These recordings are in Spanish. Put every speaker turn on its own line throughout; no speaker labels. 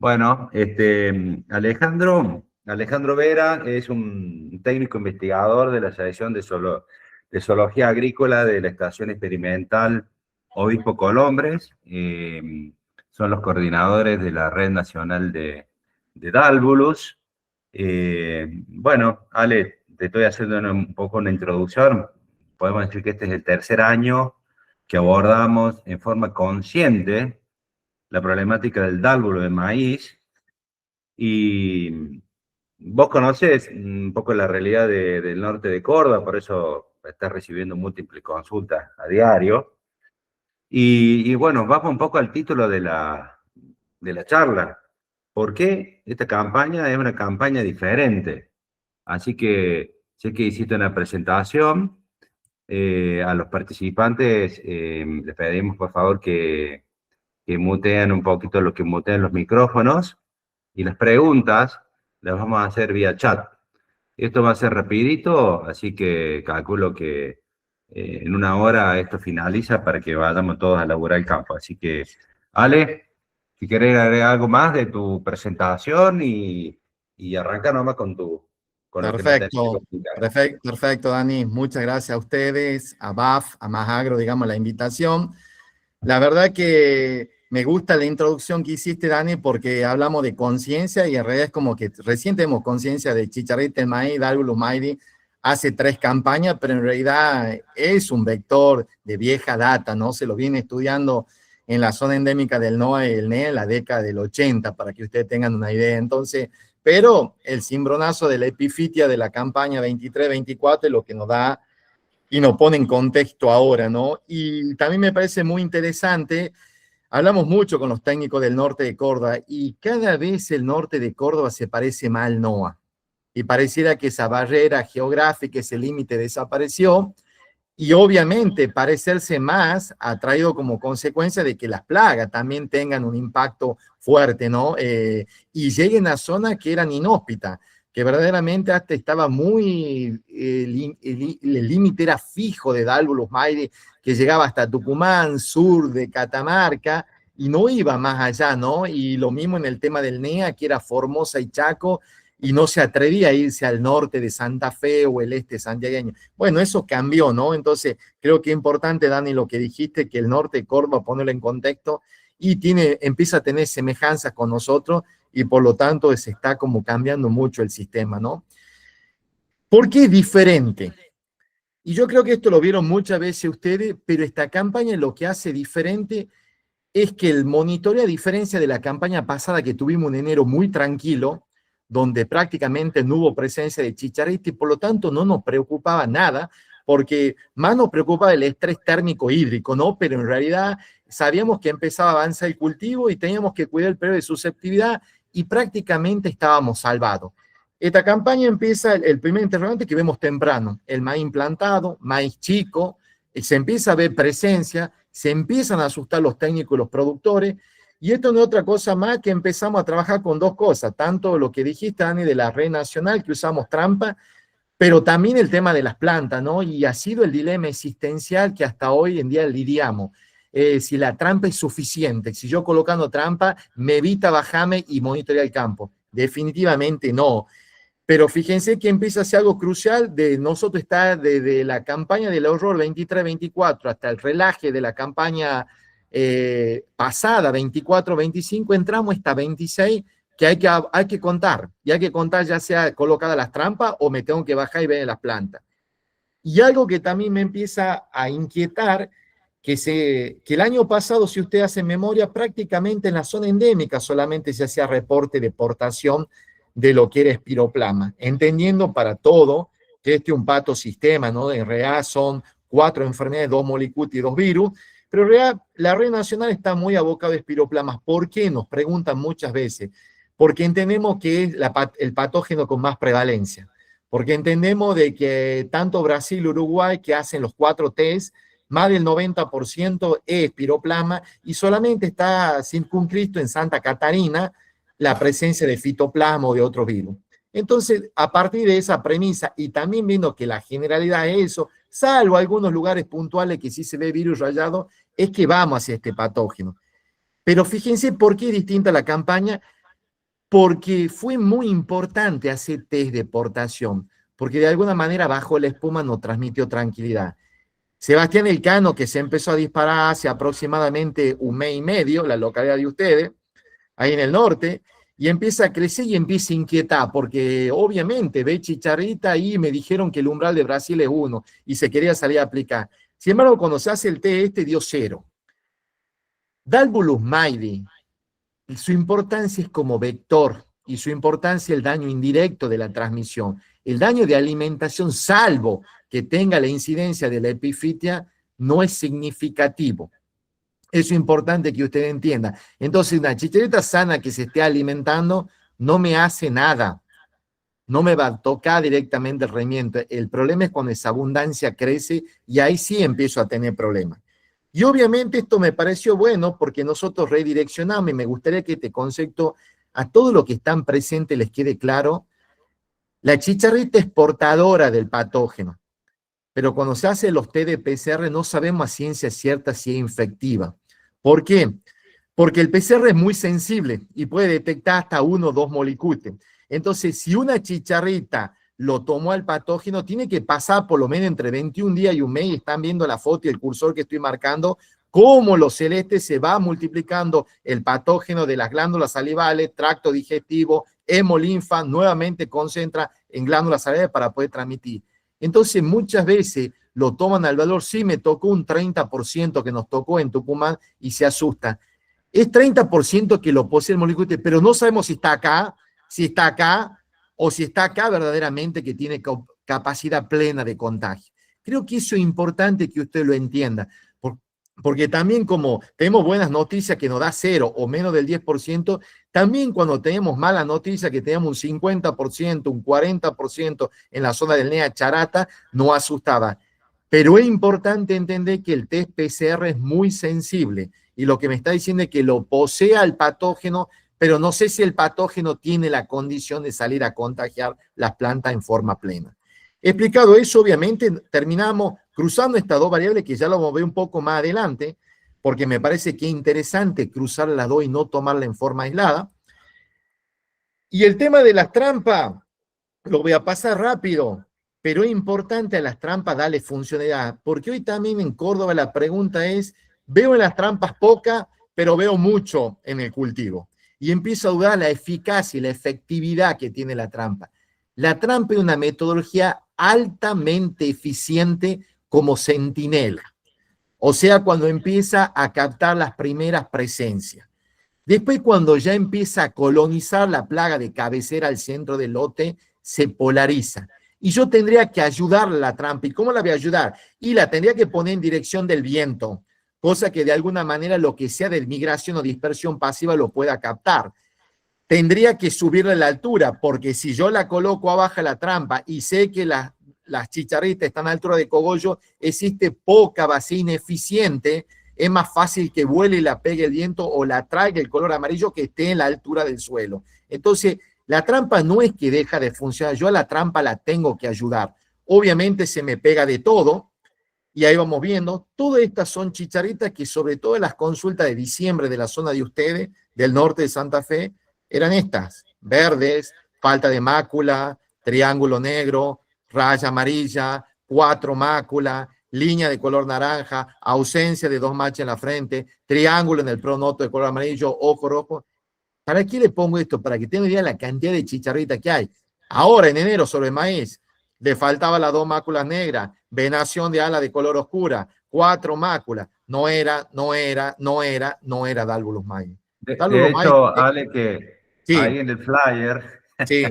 Bueno, Alejandro Vera es un técnico investigador de la Asociación de Zoología Agrícola de la Estación Experimental Obispo Colombres. Son los coordinadores de la Red Nacional de Dálvulos. Bueno, Ale, te estoy haciendo un poco una introducción. Podemos decir que este es el tercer año que abordamos en forma consciente la problemática del dálvulo de maíz. Y vos conocés un poco la realidad del norte de Córdoba, por eso estás recibiendo múltiples consultas a diario. Y bueno, vamos un poco al título de la charla. ¿Por qué esta campaña es una campaña diferente? Así que sé que hiciste una presentación. A los participantes les pedimos por favor que muteen un poquito lo que muteen los micrófonos, y las preguntas las vamos a hacer vía chat. Esto va a ser rapidito, así que calculo que en una hora esto finaliza para que vayamos todos a laburar el campo. Así que, Ale, si querés agregar algo más de tu presentación y arranca nomás con lo que nos tenés que
Perfecto,
explicar.
perfecto, perfecto, Dani. Muchas gracias a ustedes, a BAF, a Majagro, digamos, la invitación. La verdad que me gusta la introducción que hiciste, Dani, porque hablamos de conciencia y en realidad es como que recién tenemos conciencia de Chicharrita, el maíz, Dálvulo Maidi, hace 3 campañas, pero en realidad es un vector de vieja data, ¿no? Se lo viene estudiando en la zona endémica del NOA y el NE en la década del 80, para que ustedes tengan una idea. Entonces, pero el cimbronazo de la epifitia de la campaña 23-24 es lo que nos da y nos pone en contexto ahora, ¿no? Y también me parece muy interesante, hablamos mucho con los técnicos del norte de Córdoba y cada vez el norte de Córdoba se parece más al NOA. Y pareciera que esa barrera geográfica, ese límite desapareció y obviamente parecerse más ha traído como consecuencia de que las plagas también tengan un impacto fuerte, ¿no? Y lleguen a zonas que eran inhóspitas, que verdaderamente hasta estaba muy, el límite era fijo de Dálvulos Maire, que llegaba hasta Tucumán, sur de Catamarca, y no iba más allá, ¿no? Y lo mismo en el tema del NEA, que era Formosa y Chaco, y no se atrevía a irse al norte de Santa Fe o el este santiagueño. Bueno, eso cambió, ¿no? Entonces, creo que es importante, Dani, lo que dijiste, que el norte de Córdoba, ponerlo en contexto, y empieza a tener semejanzas con nosotros, y por lo tanto se está como cambiando mucho el sistema, ¿no? ¿Por qué es diferente? Y yo creo que esto lo vieron muchas veces ustedes, pero esta campaña lo que hace diferente es que el monitoreo, a diferencia de la campaña pasada que tuvimos un enero muy tranquilo, donde prácticamente no hubo presencia de chicharrita y por lo tanto no nos preocupaba nada, porque más nos preocupaba el estrés térmico hídrico, ¿no? Pero en realidad sabíamos que empezaba a avanzar el cultivo y teníamos que cuidar el periodo de susceptibilidad y prácticamente estábamos salvados. Esta campaña empieza, el primer interrogante que vemos temprano, el maíz implantado, maíz chico, se empieza a ver presencia, se empiezan a asustar los técnicos y los productores, y esto no es otra cosa más que empezamos a trabajar con 2 cosas, tanto lo que dijiste, Dani, de la red nacional, que usamos trampa, pero también el tema de las plantas, ¿no? Y ha sido el dilema existencial que hasta hoy en día lidiamos. Si la trampa es suficiente, si yo colocando trampa me evita bajarme y monitorear el campo. Definitivamente no. Pero fíjense que empieza a ser algo crucial de nosotros estar desde la campaña del horror 23-24 hasta el relaje de la campaña pasada 24-25, entramos hasta 26 que hay que contar, y hay que contar ya sea colocadas las trampas o me tengo que bajar y ver las plantas. Y algo que también me empieza a inquietar, que el año pasado, si usted hace memoria, prácticamente en la zona endémica solamente se hacía reporte de portación de lo que era espiroplama, entendiendo para todo que este es un patosistema, ¿no? En realidad son 4 enfermedades, 2 molicutes y 2 virus, pero en realidad la red nacional está muy abocada a espiroplamas. ¿Por qué? Nos preguntan muchas veces. Porque entendemos que es el patógeno con más prevalencia. Porque entendemos de que tanto Brasil, Uruguay, que hacen los 4 test, más del 90% es espiroplama y solamente está circunscrito en Santa Catarina la presencia de fitoplasma o de otro virus. Entonces, a partir de esa premisa y también viendo que la generalidad es eso, salvo algunos lugares puntuales que sí se ve virus rayado, es que vamos hacia este patógeno. Pero fíjense por qué es distinta la campaña, porque fue muy importante hacer test de portación, porque de alguna manera bajo la espuma nos transmitió tranquilidad. Sebastián Elcano, que se empezó a disparar hace aproximadamente un mes y medio, la localidad de ustedes, ahí en el norte, y empieza a crecer y empieza a inquietar, porque obviamente ve chicharrita y me dijeron que el umbral de Brasil es 1 y se quería salir a aplicar. Sin embargo, cuando se hace el test dio 0. Dalbulus maidi, su importancia es como vector y su importancia el daño indirecto de la transmisión. El daño de alimentación, salvo que tenga la incidencia de la epifitia, no es significativo. Eso es importante que usted entienda. Entonces, una chicharrita sana que se esté alimentando no me hace nada. No me va a tocar directamente el rendimiento. El problema es cuando esa abundancia crece y ahí sí empiezo a tener problemas. Y obviamente esto me pareció bueno porque nosotros redireccionamos y me gustaría que este concepto a todos los que están presentes les quede claro. La chicharrita es portadora del patógeno, pero cuando se hace los test de PCR no sabemos a ciencia cierta si es infectiva. ¿Por qué? Porque el PCR es muy sensible y puede detectar hasta 1 o 2 molicutes. Entonces, si una chicharrita lo tomó al patógeno, tiene que pasar por lo menos entre 21 días y un mes, y están viendo la foto y el cursor que estoy marcando, cómo lo celeste se va multiplicando el patógeno de las glándulas salivales, tracto digestivo, hemolinfa, nuevamente concentra en glándulas salivales para poder transmitir. Entonces, muchas veces lo toman al valor, sí, me tocó un 30% que nos tocó en Tucumán y se asusta. Es 30% que lo posee el molicute, pero no sabemos si está acá, o si está acá verdaderamente que tiene capacidad plena de contagio. Creo que eso es importante que usted lo entienda, porque también como tenemos buenas noticias que nos da 0 o menos del 10%, también cuando tenemos malas noticias que tenemos un 50%, un 40% en la zona del NEA Charata, nos asustaba. Pero es importante entender que el test PCR es muy sensible y lo que me está diciendo es que lo posea el patógeno, pero no sé si el patógeno tiene la condición de salir a contagiar las plantas en forma plena. Explicado eso, obviamente, terminamos cruzando estas dos variables que ya lo vamos a ver un poco más adelante, porque me parece que es interesante cruzar las dos y no tomarla en forma aislada. Y el tema de las trampas, lo voy a pasar rápido, pero es importante a las trampas darle funcionalidad, porque hoy también en Córdoba la pregunta es, veo en las trampas poca, pero veo mucho en el cultivo. Y empiezo a dudar la eficacia y la efectividad que tiene la trampa. La trampa es una metodología altamente eficiente como centinela. O sea, cuando empieza a captar las primeras presencias. Después, cuando ya empieza a colonizar la plaga de cabecera al centro del lote, se polariza. Y yo tendría que ayudarle a la trampa. ¿Y cómo la voy a ayudar? Y la tendría que poner en dirección del viento, cosa que de alguna manera lo que sea de migración o dispersión pasiva lo pueda captar. Tendría que subirle la altura, porque si yo la coloco abajo la trampa y sé que las chicharritas están a altura de cogollo, existe poca base eficiente, es más fácil que vuele y la pegue el viento o la traiga el color amarillo que esté en la altura del suelo. Entonces, la trampa no es que deja de funcionar, yo a la trampa la tengo que ayudar. Obviamente se me pega de todo, y ahí vamos viendo, todas estas son chicharritas que sobre todo en las consultas de diciembre de la zona de ustedes, del norte de Santa Fe, eran estas, verdes, falta de mácula, triángulo negro, raya amarilla, 4 máculas, línea de color naranja, ausencia de 2 manchas en la frente, triángulo en el pronoto de color amarillo, ojo rojo. ¿Para qué le pongo esto? Para que tengan idea de la cantidad de chicharritas que hay. Ahora, en enero, sobre maíz, le faltaba las 2 máculas negras, venación de ala de color oscura, 4 máculas. No era Dalbulus maíz.
De hecho, Ale, que
Sí,
ahí en el flyer
sí.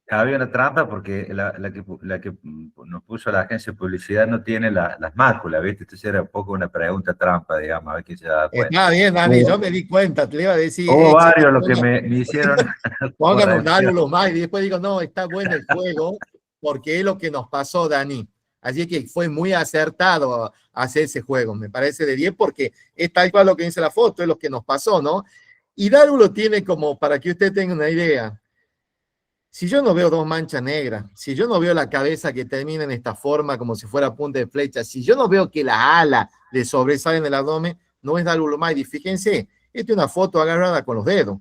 había una trampa porque la que nos puso la agencia de publicidad no tiene las máculas, ¿viste? Entonces era un poco una pregunta trampa, digamos, a ver quién se da cuenta.
Está bien, Dani, yo me di cuenta, te le iba a decir,
Hubo
che,
varios los que me hicieron
pongan un
corrección.
Dalbulus maíz, y después digo, no, está bueno el juego, porque es lo que nos pasó, Dani. Así que fue muy acertado hacer ese juego, me parece de 10, porque es tal cual lo que dice la foto, es lo que nos pasó, ¿no? Y Dalbulus tiene como, para que usted tenga una idea, si yo no veo 2 manchas negras, si yo no veo la cabeza que termina en esta forma como si fuera punta de flecha, si yo no veo que las alas le sobresalen del abdomen, no es Dalbulus maidi. Fíjense, esta es una foto agarrada con los dedos.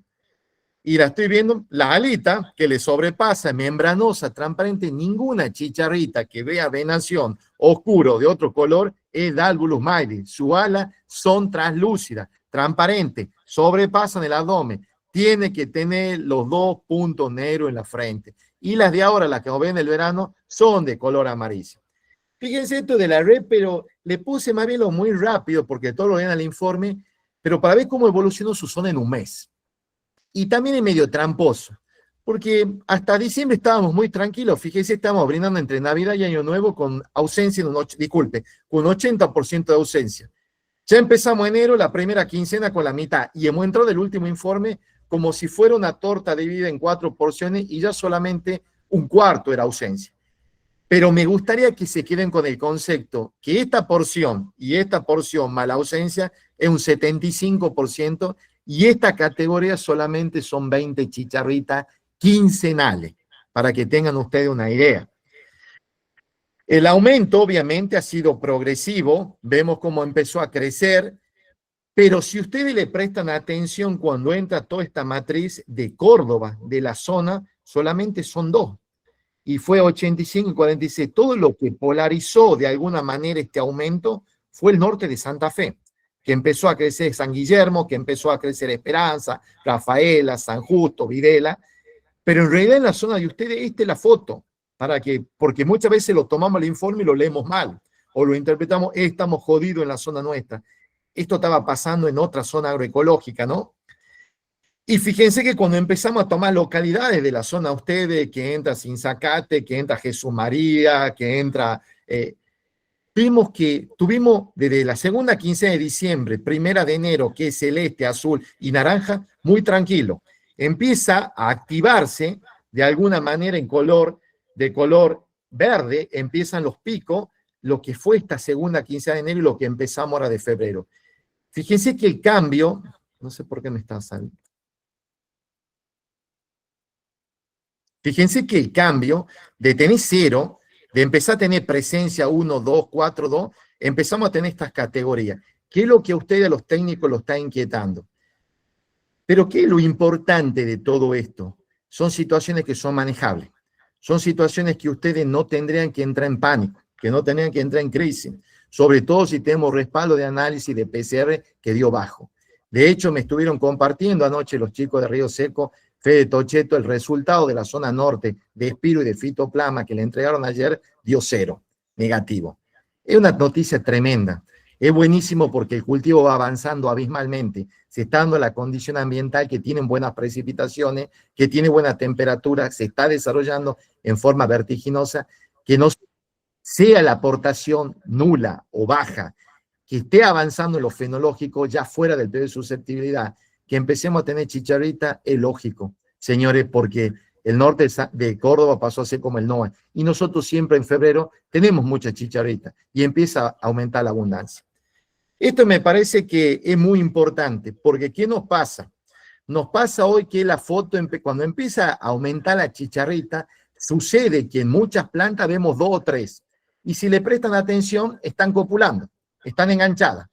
y la estoy viendo, la alita que le sobrepasa, membranosa, transparente, ninguna chicharrita que vea venación oscuro de otro color es Dalvulus maili. Su ala son translúcidas, transparentes, sobrepasan el abdomen. Tiene que tener los 2 puntos negros en la frente. Y las de ahora, las que ven en el verano, son de color amarillo. Fíjense esto de la red, pero le puse más bien lo muy rápido porque todo lo ven al informe, pero para ver cómo evolucionó su zona en un mes. Y también es medio tramposo, porque hasta diciembre estábamos muy tranquilos. Fíjense, estábamos brindando entre Navidad y Año Nuevo con ausencia, con 80% de ausencia. Ya empezamos enero, la primera quincena con la mitad, y hemos entrado del último informe como si fuera una torta dividida en 4 porciones y ya solamente un cuarto era ausencia. Pero me gustaría que se queden con el concepto que esta porción y esta porción más la ausencia es un 75% y esta categoría solamente son 20 chicharritas quincenales, para que tengan ustedes una idea. El aumento obviamente ha sido progresivo, vemos cómo empezó a crecer, pero si ustedes le prestan atención cuando entra toda esta matriz de Córdoba, de la zona, solamente son 2. Y fue 85 y 46. Todo lo que polarizó de alguna manera este aumento fue el norte de Santa Fe, que empezó a crecer San Guillermo, que empezó a crecer Esperanza, Rafaela, San Justo, Videla, pero en realidad en la zona de ustedes, esta es la foto, porque muchas veces lo tomamos el informe y lo leemos mal, o lo interpretamos, estamos jodidos en la zona nuestra. Esto estaba pasando en otra zona agroecológica, ¿no? Y fíjense que cuando empezamos a tomar localidades de la zona ustedes, que entra Sinzacate, que entra Jesús María, que entra... vimos que tuvimos desde la segunda quincena de diciembre, primera de enero, que es celeste, azul y naranja, muy tranquilo. Empieza a activarse de alguna manera de color verde, empiezan los picos, lo que fue esta segunda quincena de enero y lo que empezamos ahora de febrero. Fíjense que el cambio, no sé por qué me está saliendo. Fíjense que el cambio de tener 0, de empezar a tener presencia 1, 2, 4, 2, empezamos a tener estas categorías. ¿Qué es lo que a ustedes, los técnicos, los está inquietando? Pero ¿qué es lo importante de todo esto? Son situaciones que son manejables. Son situaciones que ustedes no tendrían que entrar en pánico, que no tendrían que entrar en crisis, sobre todo si tenemos respaldo de análisis de PCR que dio bajo. De hecho, me estuvieron compartiendo anoche los chicos de Río Seco, Fede Tocheto, el resultado de la zona norte de Espiro y de Fitoplasma que le entregaron ayer dio 0, negativo. Es una noticia tremenda. Es buenísimo porque el cultivo va avanzando abismalmente. Se está dando la condición ambiental que tienen buenas precipitaciones, que tiene buena temperatura, se está desarrollando en forma vertiginosa, que no sea la aportación nula o baja, que esté avanzando en lo fenológico ya fuera del periodo de susceptibilidad, que empecemos a tener chicharrita, es lógico, señores, porque el norte de Córdoba pasó a ser como el NOA, y nosotros siempre en febrero tenemos mucha chicharrita, y empieza a aumentar la abundancia. Esto me parece que es muy importante, porque ¿qué nos pasa? Nos pasa hoy que la foto, cuando empieza a aumentar la chicharrita, sucede que en muchas plantas vemos 2 o 3, y si le prestan atención, están copulando, están enganchadas.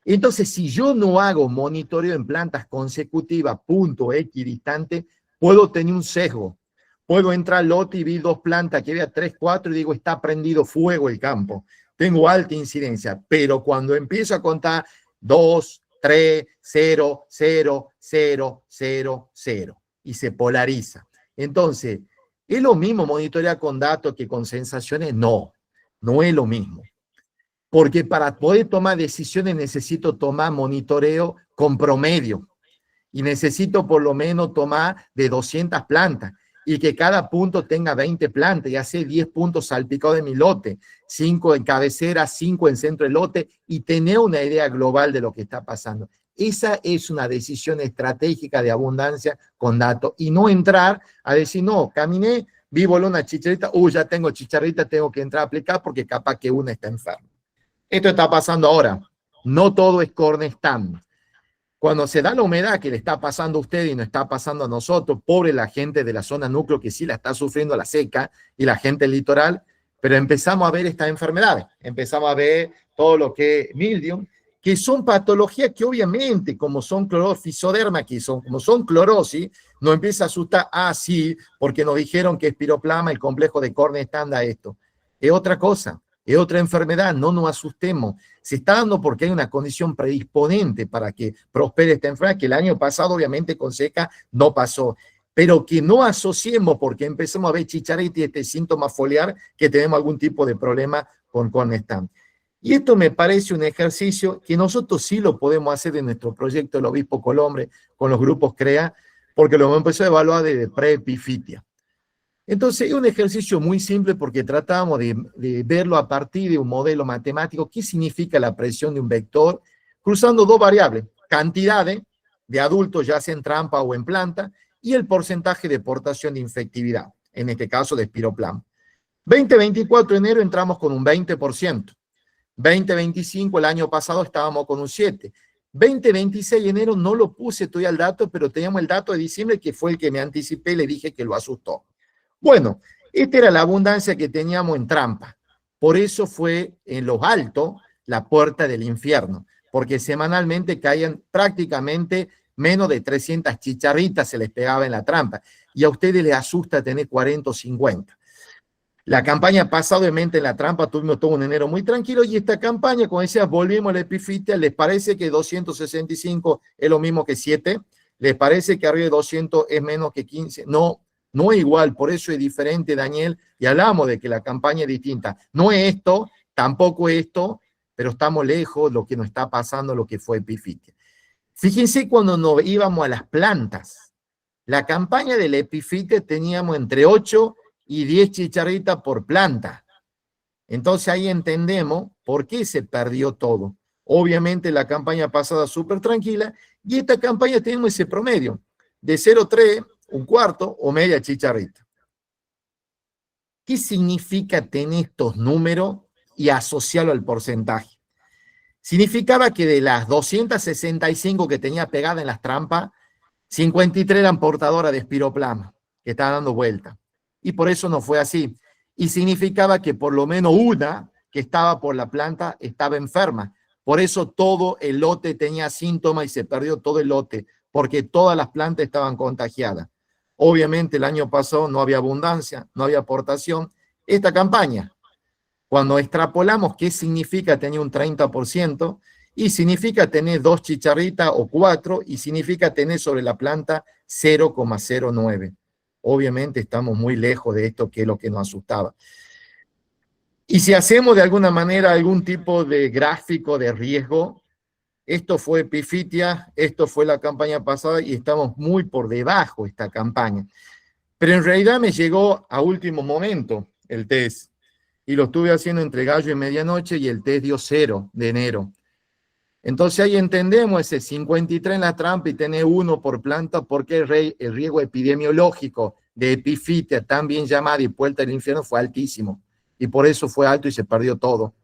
Entonces, si yo no hago monitoreo en plantas consecutivas, punto equidistante, puedo tener un sesgo. Puedo entrar al lote y vi 2 plantas, que vea 3, 4 y digo, está prendido fuego el campo. Tengo alta incidencia, pero cuando empiezo a contar 2, 3, 0, 0, 0, 0, 0 y se polariza. Entonces, ¿es lo mismo monitorear con datos que con sensaciones? No, no es lo mismo. Porque para poder tomar decisiones necesito tomar monitoreo con promedio y necesito por lo menos tomar de 200 plantas y que cada punto tenga 20 plantas y hacer 10 puntos salpicados de mi lote, 5 en cabecera, 5 en centro del lote y tener una idea global de lo que está pasando. Esa es una decisión estratégica de abundancia con datos y no entrar a decir, no, caminé, vi voló una chicharrita, ya tengo chicharrita, tengo que entrar a aplicar porque capaz que una está enferma. Esto está pasando ahora. No todo es Cornestam. Cuando se da la humedad que le está pasando a usted y nos está pasando a nosotros, pobre la gente de la zona núcleo que sí la está sufriendo la seca y la gente del litoral, pero empezamos a ver estas enfermedades. Empezamos a ver todo lo que es mildium que son patologías que obviamente, como son clorofisoderma, como son clorosis, no empieza a asustar, sí, porque nos dijeron que es piroplama, el complejo de Corne estándar, esto. Es otra cosa, es otra enfermedad, no nos asustemos. Se está dando porque hay una condición predisponente para que prospere esta enfermedad, que el año pasado obviamente con seca no pasó. Pero que no asociemos porque empezamos a ver chicharrita y este síntoma foliar que tenemos algún tipo de problema con Cornestam. Y esto me parece un ejercicio que nosotros sí lo podemos hacer en nuestro proyecto del Obispo Colombre con los grupos CREA, porque lo hemos empezado a evaluar desde pre-epifitia. Entonces, es un ejercicio muy simple porque tratamos de verlo a partir de un modelo matemático. ¿Qué significa la presión de un vector? Cruzando dos variables, cantidades de adultos, ya sea en trampa o en planta, y el porcentaje de portación de infectividad, en este caso de espiroplasma. 2024 de enero entramos con un 20%. 2025, el año pasado estábamos con un 7%. 2026 de enero no lo puse todavía el dato, pero teníamos el dato de diciembre que fue el que me anticipé, le dije que lo asustó. Bueno, esta era la abundancia que teníamos en trampa. Por eso fue en los altos la puerta del infierno, porque semanalmente caían prácticamente menos de 300 chicharritas se les pegaba en la trampa. Y a ustedes les asusta tener 40 o 50. La campaña pasada, obviamente, en la trampa tuvimos todo un enero muy tranquilo y esta campaña, como decía, volvimos a la epifitia. ¿Les parece que 265 es lo mismo que 7? ¿Les parece que arriba de 200 es menos que 15? No, no es igual, por eso es diferente, Daniel, y hablamos de que la campaña es distinta. No es esto, tampoco es esto, pero estamos lejos de lo que nos está pasando, lo que fue epifitia. Fíjense cuando nos íbamos a las plantas. La campaña de la epifitia teníamos entre 8 y 10 chicharritas por planta. Entonces ahí entendemos por qué se perdió todo. Obviamente la campaña pasada súper tranquila y esta campaña tenemos ese promedio de 0,3, un cuarto o media chicharrita. ¿Qué significa tener estos números y asociarlo al porcentaje? Significaba que de las 265 que tenía pegada en las trampas, 53 eran portadoras de espiroplasma, que estaban dando vuelta. Y por eso no fue así. Y significaba que por lo menos una que estaba por la planta estaba enferma. Por eso todo el lote tenía síntomas y se perdió todo el lote, porque todas las plantas estaban contagiadas. Obviamente el año pasado no había abundancia, no había aportación. Esta campaña, cuando extrapolamos qué significa tener un 30%, y significa tener 2 chicharritas o 4, y significa tener sobre la planta 0,09. Obviamente estamos muy lejos de esto que es lo que nos asustaba. Y si hacemos de alguna manera algún tipo de gráfico de riesgo, esto fue epifitia, esto fue la campaña pasada y estamos muy por debajo de esta campaña. Pero en realidad me llegó a último momento el test y lo estuve haciendo entre gallo y medianoche y el test dio 0 de enero. Entonces ahí entendemos ese 53 en la trampa y tener 1 por planta porque el riesgo epidemiológico de epifitia, también llamada y puerta del infierno, fue altísimo. Y por eso fue alto y se perdió todo.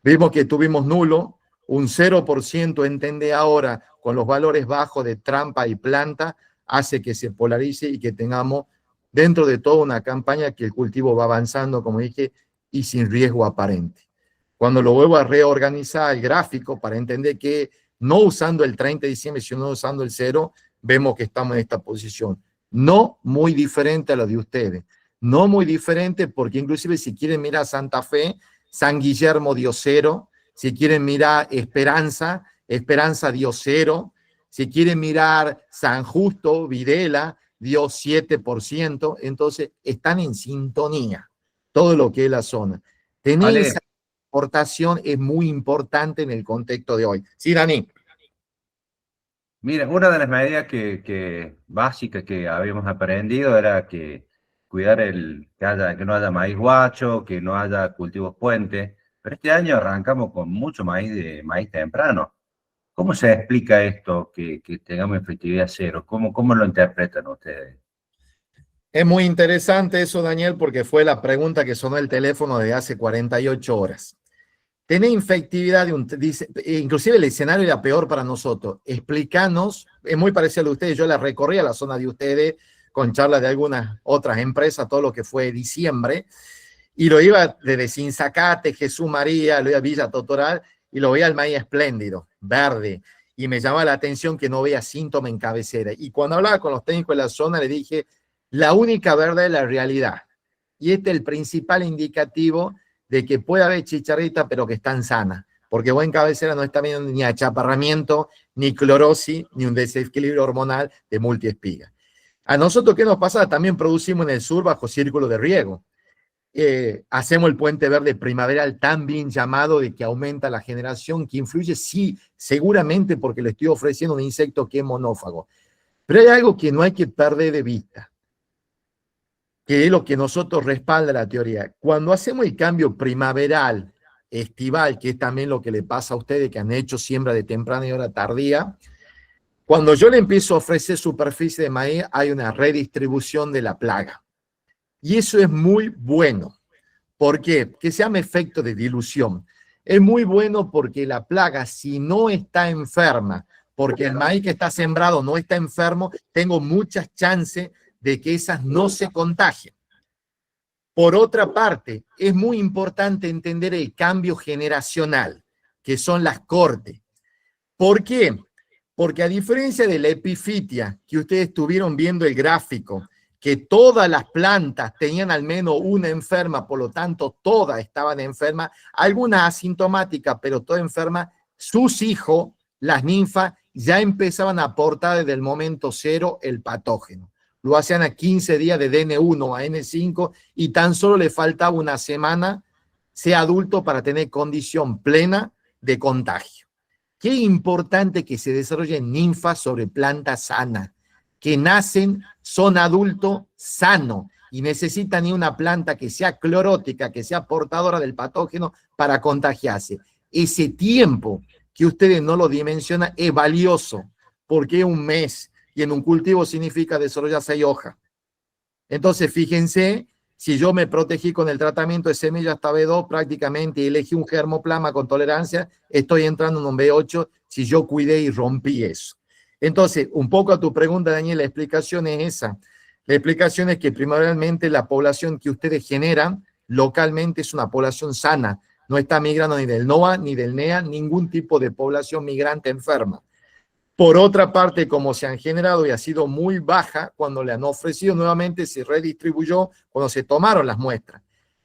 Vimos que tuvimos nulo, un 0% entender ahora con los valores bajos de trampa y planta, hace que se polarice y que tengamos dentro de toda una campaña que el cultivo va avanzando, como dije, y sin riesgo aparente. Cuando lo vuelvo a reorganizar el gráfico para entender que no usando el 30 de diciembre, sino usando el 0, vemos que estamos en esta posición. No muy diferente a lo de ustedes. No muy diferente porque inclusive si quieren mirar Santa Fe, San Guillermo dio 0. Si quieren mirar Esperanza, Esperanza dio 0. Si quieren mirar San Justo, Videla, dio 7%. Entonces están en sintonía todo lo que es la zona. Tener esa aportación es muy importante en el contexto de hoy. Sí, Dani.
Mira, una de las medidas básicas que habíamos aprendido era que cuidar que no haya maíz guacho, que no haya cultivos puentes, pero este año arrancamos con mucho maíz temprano. ¿Cómo se explica esto, que tengamos efectividad 0? ¿Cómo lo interpretan ustedes?
Es muy interesante eso, Daniel, porque fue la pregunta que sonó el teléfono de hace 48 horas. Tener infectividad, inclusive el escenario era peor para nosotros. Explícanos, es muy parecido a lo de ustedes, yo la recorrí a la zona de ustedes con charlas de algunas otras empresas, todo lo que fue diciembre, y lo iba desde Sinzacate, Jesús María, lo iba a Villa Totoral, y lo veía al maíz espléndido. verde. Y me llamaba la atención que no veía síntoma en cabecera. Y cuando hablaba con los técnicos de la zona, le dije, la única verde es la realidad. Y este es el principal indicativo de que puede haber chicharrita, pero que están sanas. Porque vos en cabecera no está viendo ni achaparramiento, ni clorosis, ni un desequilibrio hormonal de multiespiga. A nosotros, ¿qué nos pasa? También producimos en el sur bajo círculo de riego. Hacemos el puente verde primaveral tan bien llamado de que aumenta la generación, que influye, sí, seguramente porque le estoy ofreciendo un insecto que es monófago. Pero hay algo que no hay que perder de vista, que es lo que nosotros respalda la teoría. Cuando hacemos el cambio primaveral, estival, que es también lo que le pasa a ustedes que han hecho siembra de temprana y hora tardía, cuando yo le empiezo a ofrecer superficie de maíz, hay una redistribución de la plaga. Y eso es muy bueno. ¿Por qué? Que se llama efecto de dilución. Es muy bueno porque la plaga, si no está enferma, porque el maíz que está sembrado no está enfermo, tengo muchas chances de que esas no se contagien. Por otra parte, es muy importante entender el cambio generacional, que son las cortes. ¿Por qué? Porque a diferencia de la epifitia, que ustedes estuvieron viendo el gráfico, que todas las plantas tenían al menos una enferma, por lo tanto todas estaban enfermas, algunas asintomáticas, pero todas enfermas, sus hijos, las ninfas, ya empezaban a aportar desde el momento cero el patógeno. Lo hacían a 15 días de DN1 a N5 y tan solo le faltaba una semana, sea adulto, para tener condición plena de contagio. Qué importante que se desarrollen ninfas sobre plantas sanas, que nacen, son adultos sanos y necesitan una planta que sea clorótica, que sea portadora del patógeno para contagiarse. Ese tiempo que ustedes no lo dimensionan es valioso, porque es un mes y en un cultivo significa desarrollar 6 hojas. Entonces, fíjense, si yo me protegí con el tratamiento de semilla hasta B2 prácticamente y elegí un germoplasma con tolerancia, estoy entrando en un B8 si yo cuidé y rompí eso. Entonces, un poco a tu pregunta, Daniel, la explicación es esa. La explicación es que primordialmente la población que ustedes generan localmente es una población sana. No está migrando ni del NOA ni del NEA, ningún tipo de población migrante enferma. Por otra parte, como se han generado y ha sido muy baja, cuando le han ofrecido nuevamente, se redistribuyó cuando se tomaron las muestras.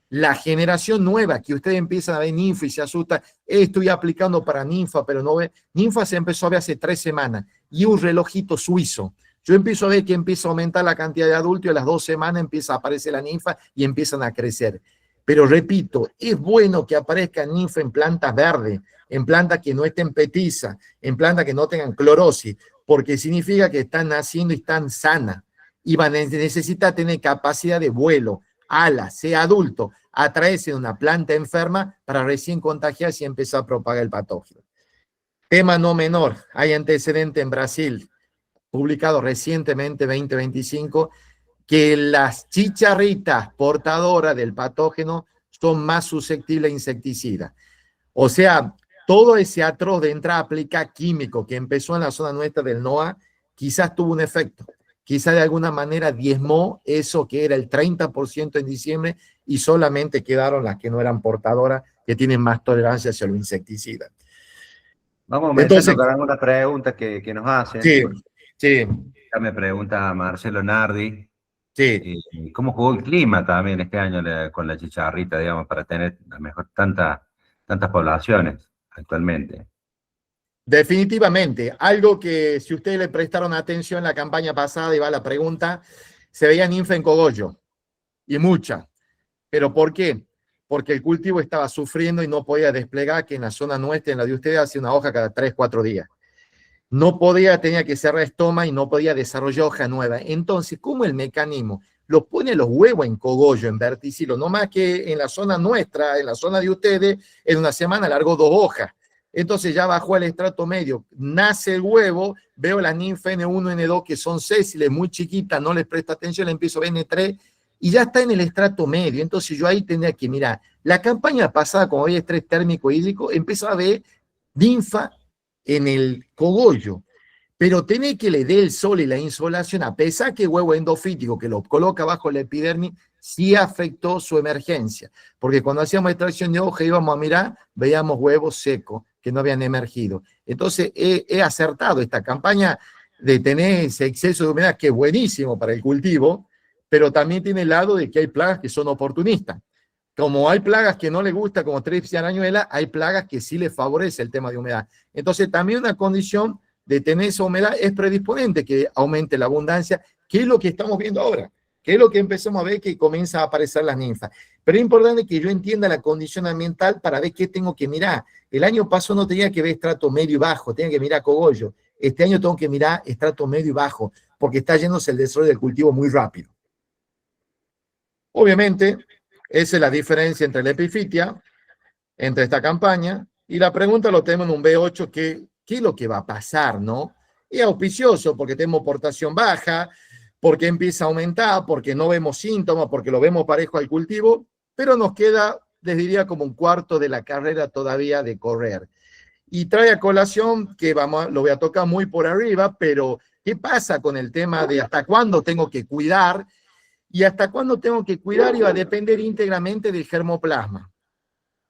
La generación nueva que ustedes empiezan a ver ninfa y se asusta, estoy aplicando para ninfa, pero no ve. Ninfa se empezó a ver hace 3 semanas y un relojito suizo. Yo empiezo a ver que empieza a aumentar la cantidad de adultos y a las 2 semanas empieza a aparecer la ninfa y empiezan a crecer. Pero repito, es bueno que aparezca ninfa en plantas verdes, en plantas que no estén petizas, en plantas que no tengan clorosis, porque significa que están naciendo y están sanas y van a necesitar tener capacidad de vuelo, alas, sea adulto, atraerse de una planta enferma para recién contagiarse y empezar a propagar el patógeno. Tema no menor, hay antecedente en Brasil, publicado recientemente, 2025, que las chicharritas portadoras del patógeno son más susceptibles a insecticidas. O sea, todo ese atroz de entrar a aplicar químico que empezó en la zona nuestra del NOA, quizás tuvo un efecto. Quizás de alguna manera diezmó eso que era el 30% en diciembre y solamente quedaron las que no eran portadoras, que tienen más tolerancia hacia los insecticidas.
Vamos a meternos con algunas preguntas que nos hacen.
Sí, sí.
Ya me pregunta Marcelo Nardi.
Sí.
¿Cómo jugó el clima también este año con la chicharrita, digamos, para tener a lo mejor tantas poblaciones actualmente?
Definitivamente. Algo que si ustedes le prestaron atención en la campaña pasada, y va la pregunta, se veía ninfa en cogollo, y mucha. ¿Pero por qué? Porque el cultivo estaba sufriendo y no podía desplegar, que en la zona nuestra, en la de ustedes, hace una hoja cada 3, 4 días. No podía, tenía que cerrar estoma y no podía desarrollar hoja nueva. Entonces, ¿cómo el mecanismo? Lo pone los huevos en cogollo, en verticilo, no más que en la zona nuestra, en la zona de ustedes, en una semana largó 2 hojas. Entonces ya bajó al estrato medio, nace el huevo, veo la ninfa N1, N2, que son sésiles, muy chiquitas, no les presta atención, le empiezo a ver N3, y ya está en el estrato medio. Entonces yo ahí tendría que mirar. La campaña pasada, como había estrés térmico hídrico, empezó a ver ninfa en el cogollo, pero tenés que le dé el sol y la insolación, a pesar que el huevo endofítico que lo coloca bajo la epidermis, sí afectó su emergencia, porque cuando hacíamos extracción de hoja íbamos a mirar, veíamos huevos secos, que no habían emergido. Entonces, he acertado esta campaña de tener ese exceso de humedad, que es buenísimo para el cultivo, pero también tiene el lado de que hay plagas que son oportunistas. Como hay plagas que no le gusta, como Trips y arañuela, hay plagas que sí les favorece el tema de humedad. Entonces, también una condición de tener esa humedad es predisponente que aumente la abundancia, que es lo que estamos viendo ahora, que es lo que empezamos a ver que comienza a aparecer las ninfas. Pero es importante que yo entienda la condición ambiental para ver qué tengo que mirar. El año pasado no tenía que ver estrato medio y bajo, tenía que mirar cogollo. Este año tengo que mirar estrato medio y bajo, porque está yéndose el desarrollo del cultivo muy rápido. Obviamente, esa es la diferencia entre la epifitia, entre esta campaña, y la pregunta lo tenemos en un B8, ¿qué es lo que va a pasar, no? Y es auspicioso porque tenemos portación baja, porque empieza a aumentar, porque no vemos síntomas, porque lo vemos parejo al cultivo, pero nos queda, les diría, como un cuarto de la carrera todavía de correr. Y trae a colación, que lo voy a tocar muy por arriba, pero ¿qué pasa con el tema de hasta cuándo tengo que cuidar? Y hasta cuándo tengo que cuidar iba a depender íntegramente del germoplasma.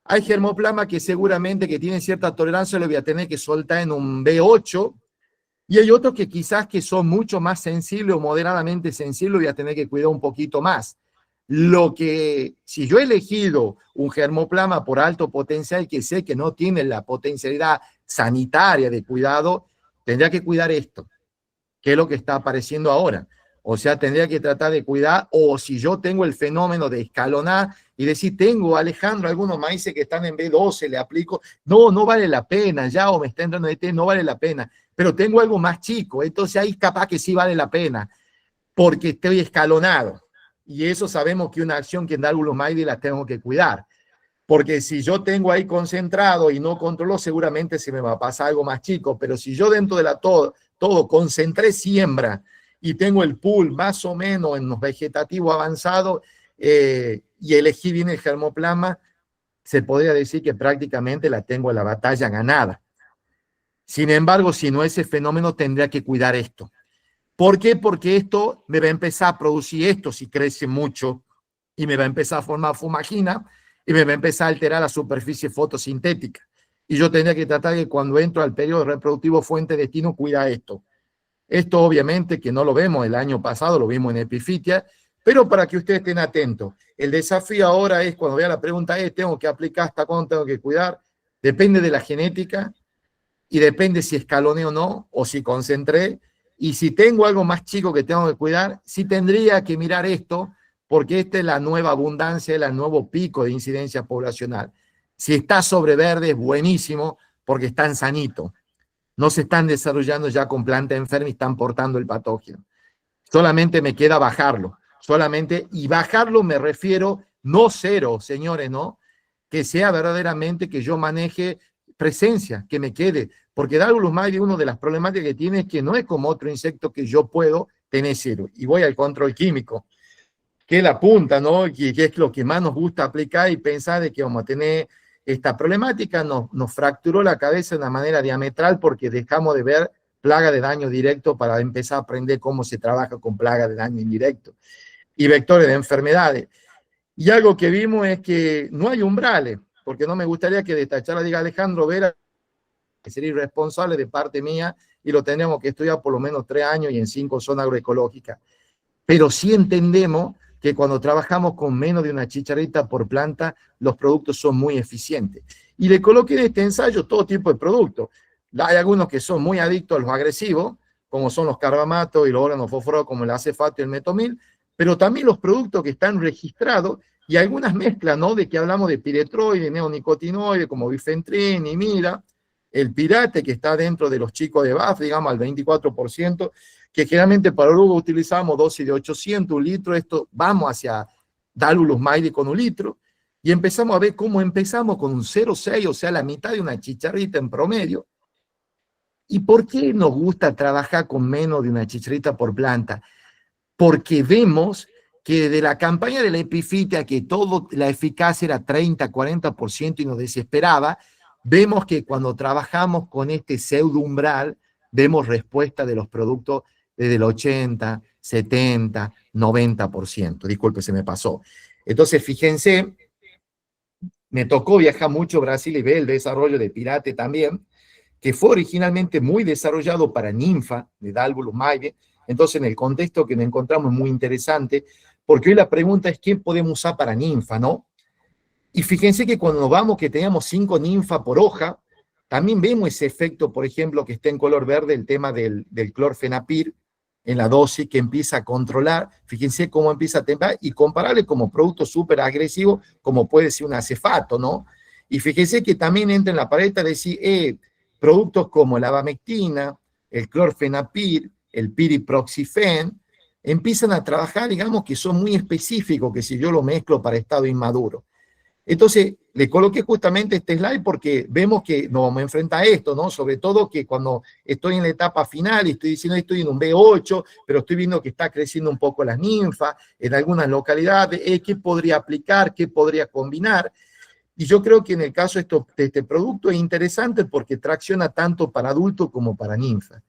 Hay germoplasma que seguramente que tienen cierta tolerancia, lo voy a tener que soltar en un B8, y hay otros que quizás que son mucho más sensibles o moderadamente sensibles, voy a tener que cuidar un poquito más. Lo que, si yo he elegido un germoplasma por alto potencial que sé que no tiene la potencialidad sanitaria de cuidado, tendría que cuidar esto, que es lo que está apareciendo ahora. O sea, tendría que tratar de cuidar, o si yo tengo el fenómeno de escalonar y decir, tengo, Alejandro, algunos maíces que están en B12, le aplico, no vale la pena, ya, o me está entrando de té, no vale la pena, pero tengo algo más chico, entonces ahí capaz que sí vale la pena, porque estoy escalonado. Y eso sabemos que una acción que en Dálgulos la tengo que cuidar, porque si yo tengo ahí concentrado y no controlo, seguramente se me va a pasar algo más chico, pero si yo dentro de todo concentré siembra, y tengo el pool más o menos en los vegetativos avanzados y elegí bien el germoplasma, se podría decir que prácticamente la tengo en la batalla ganada. Sin embargo, si no ese fenómeno, tendría que cuidar esto. ¿Por qué? Porque esto me va a empezar a producir esto si crece mucho y me va a empezar a formar fumagina y me va a empezar a alterar la superficie fotosintética. Y yo tendría que tratar de cuando entro al periodo reproductivo fuente-destino, cuidar esto. Esto obviamente que no lo vemos el año pasado, lo vimos en epifitia, pero para que ustedes estén atentos. El desafío ahora es, cuando vea la pregunta, ¿tengo que aplicar hasta cuándo tengo que cuidar? Depende de la genética y depende si escaloné o no, o si concentré. Y si tengo algo más chico que tengo que cuidar, sí tendría que mirar esto, porque esta es la nueva abundancia, el nuevo pico de incidencia poblacional. Si está sobre verde, es buenísimo, porque están sanitos. No se están desarrollando ya con planta enferma y están portando el patógeno. Solamente me queda bajarlo. Y bajarlo me refiero, no cero, señores, ¿no? Que sea verdaderamente que yo maneje presencia, que me quede. Porque Dálgulos maidi, una de las problemáticas que tiene es que no es como otro insecto que yo puedo tener cero. Y voy al control químico, que es la punta, ¿no? Que es lo que más nos gusta aplicar y pensar de que vamos a tener esta problemática. Nos fracturó la cabeza de una manera diametral porque dejamos de ver plaga de daño directo para empezar a aprender cómo se trabaja con plaga de daño indirecto y vectores de enfermedades. Y algo que vimos es que no hay umbrales, porque no me gustaría que destachara diga Alejandro Vera, que sería irresponsable de parte mía, y lo tenemos que estudiar por lo menos 3 años y en 5 zonas agroecológicas. Pero sí entendemos que cuando trabajamos con menos de una chicharrita por planta, los productos son muy eficientes. Y le coloqué en este ensayo todo tipo de productos. Hay algunos que son muy adictos a los agresivos, como son los carbamatos y los organofosforados, como el acefato y el metomil, pero también los productos que están registrados y algunas mezclas, ¿no? De que hablamos de piretroide, neonicotinoide, como bifentrin, imida, el pirate que está dentro de los chicos de BAF, digamos, al 24%, que generalmente para luego utilizamos dosis de 800, 1 litro, esto vamos hacia Dálgulos maidi con 1 litro, y empezamos a ver cómo empezamos con un 0,6, o sea, la mitad de una chicharrita en promedio. ¿Y por qué nos gusta trabajar con menos de una chicharrita por planta? Porque vemos que de la campaña de la epifitia, que la eficacia era 30, 40% y nos desesperaba, vemos que cuando trabajamos con este pseudo umbral, vemos respuesta de los productos desde el 80, 70, 90%. Disculpe, se me pasó. Entonces, fíjense, me tocó viajar mucho a Brasil y ver el desarrollo de Pirate también, que fue originalmente muy desarrollado para ninfa de Dálvulos Maide. Entonces, en el contexto que nos encontramos es muy interesante, porque hoy la pregunta es ¿qué podemos usar para ninfa, no? Y fíjense que cuando nos vamos que teníamos 5 ninfas por hoja, también vemos ese efecto, por ejemplo, que está en color verde, el tema del clorfenapir en la dosis que empieza a controlar. Fíjense cómo empieza a temblar y compararle como producto súper agresivo, como puede ser un acefato, ¿no? Y fíjense que también entra en la paleta de decir, productos como la abamectina, el clorfenapir, el piriproxifen, empiezan a trabajar, digamos, que son muy específicos, que si yo lo mezclo para estado inmaduro. Entonces, le coloqué justamente este slide porque vemos que nos vamos a enfrentar a esto, ¿no? Sobre todo que cuando estoy en la etapa final y estoy diciendo estoy en un B8, pero estoy viendo que está creciendo un poco las ninfas en algunas localidades, ¿qué podría aplicar? ¿Qué podría combinar? Y yo creo que en el caso de este producto es interesante porque tracciona tanto para adultos como para ninfas.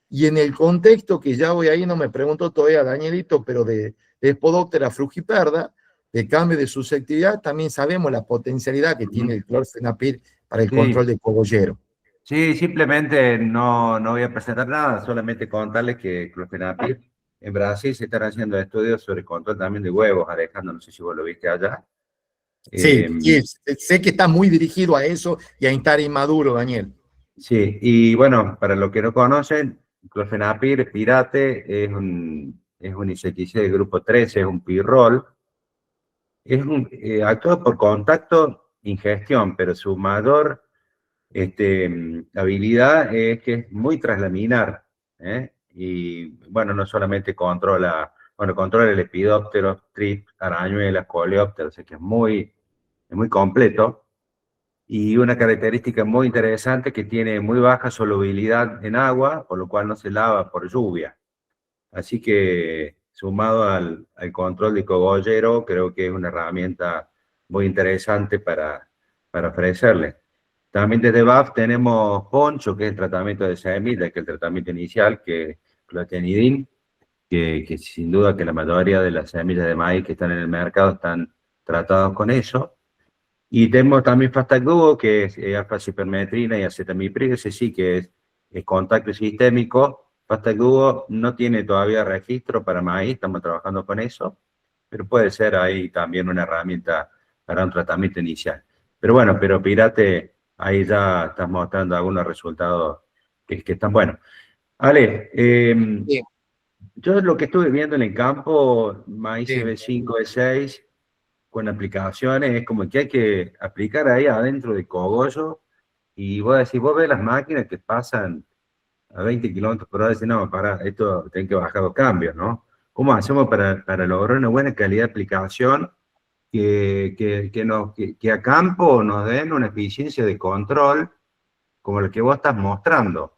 Y en el contexto que ya voy ahí, no me pregunto todavía, Danielito, pero de Spodoptera frugiperda, de cambio de susceptibilidad, también sabemos la potencialidad que tiene el clorfenapir para el control de cogollero.
Sí, simplemente no voy a presentar nada, solamente contarles que clorfenapir en Brasil se están haciendo estudios sobre control también de huevos, Alejandro, no sé si vos lo viste allá.
Sí, sé que está muy dirigido a eso y a estar inmaduro, Daniel.
Sí, y bueno, para los que no conocen, clorfenapir pirate es un insecticida del grupo 13, es un pirrol. Actúa por contacto, ingestión, pero su mayor habilidad es que es muy traslaminar, ¿eh? Y bueno, no solamente controla el lepidóptero, trip, arañuelas, coleópteros, es que es muy completo. Y una característica muy interesante que tiene muy baja solubilidad en agua, por lo cual no se lava por lluvia. Así que sumado al control de cogollero, creo que es una herramienta muy interesante para ofrecerle. También desde BAF tenemos Poncho, que es el tratamiento de semilla, que es el tratamiento inicial, que es clotenidin, que sin duda que la mayoría de las semillas de maíz que están en el mercado están tratados con eso. Y tenemos también Fastac Duo, que es alfa-cipermetrina y acetamiprid, ese sí que es contacto sistémico. Fastac Duo no tiene todavía registro para maíz, estamos trabajando con eso, pero puede ser ahí también una herramienta para un tratamiento inicial. Pero bueno, pero Pirate, ahí ya estás mostrando algunos resultados que están buenos. Ale,
Sí,
yo lo que estuve viendo en el campo, maíz
sí.
EB5, E6, con aplicaciones, es como que hay que aplicar ahí adentro de cogollo y vos decís, vos ves las máquinas que pasan a 20 kilómetros por hora y decís, no, para, esto tienen que bajar los cambios, ¿no? ¿Cómo hacemos para lograr una buena calidad de aplicación que a campo nos den una eficiencia de control como la que vos estás mostrando?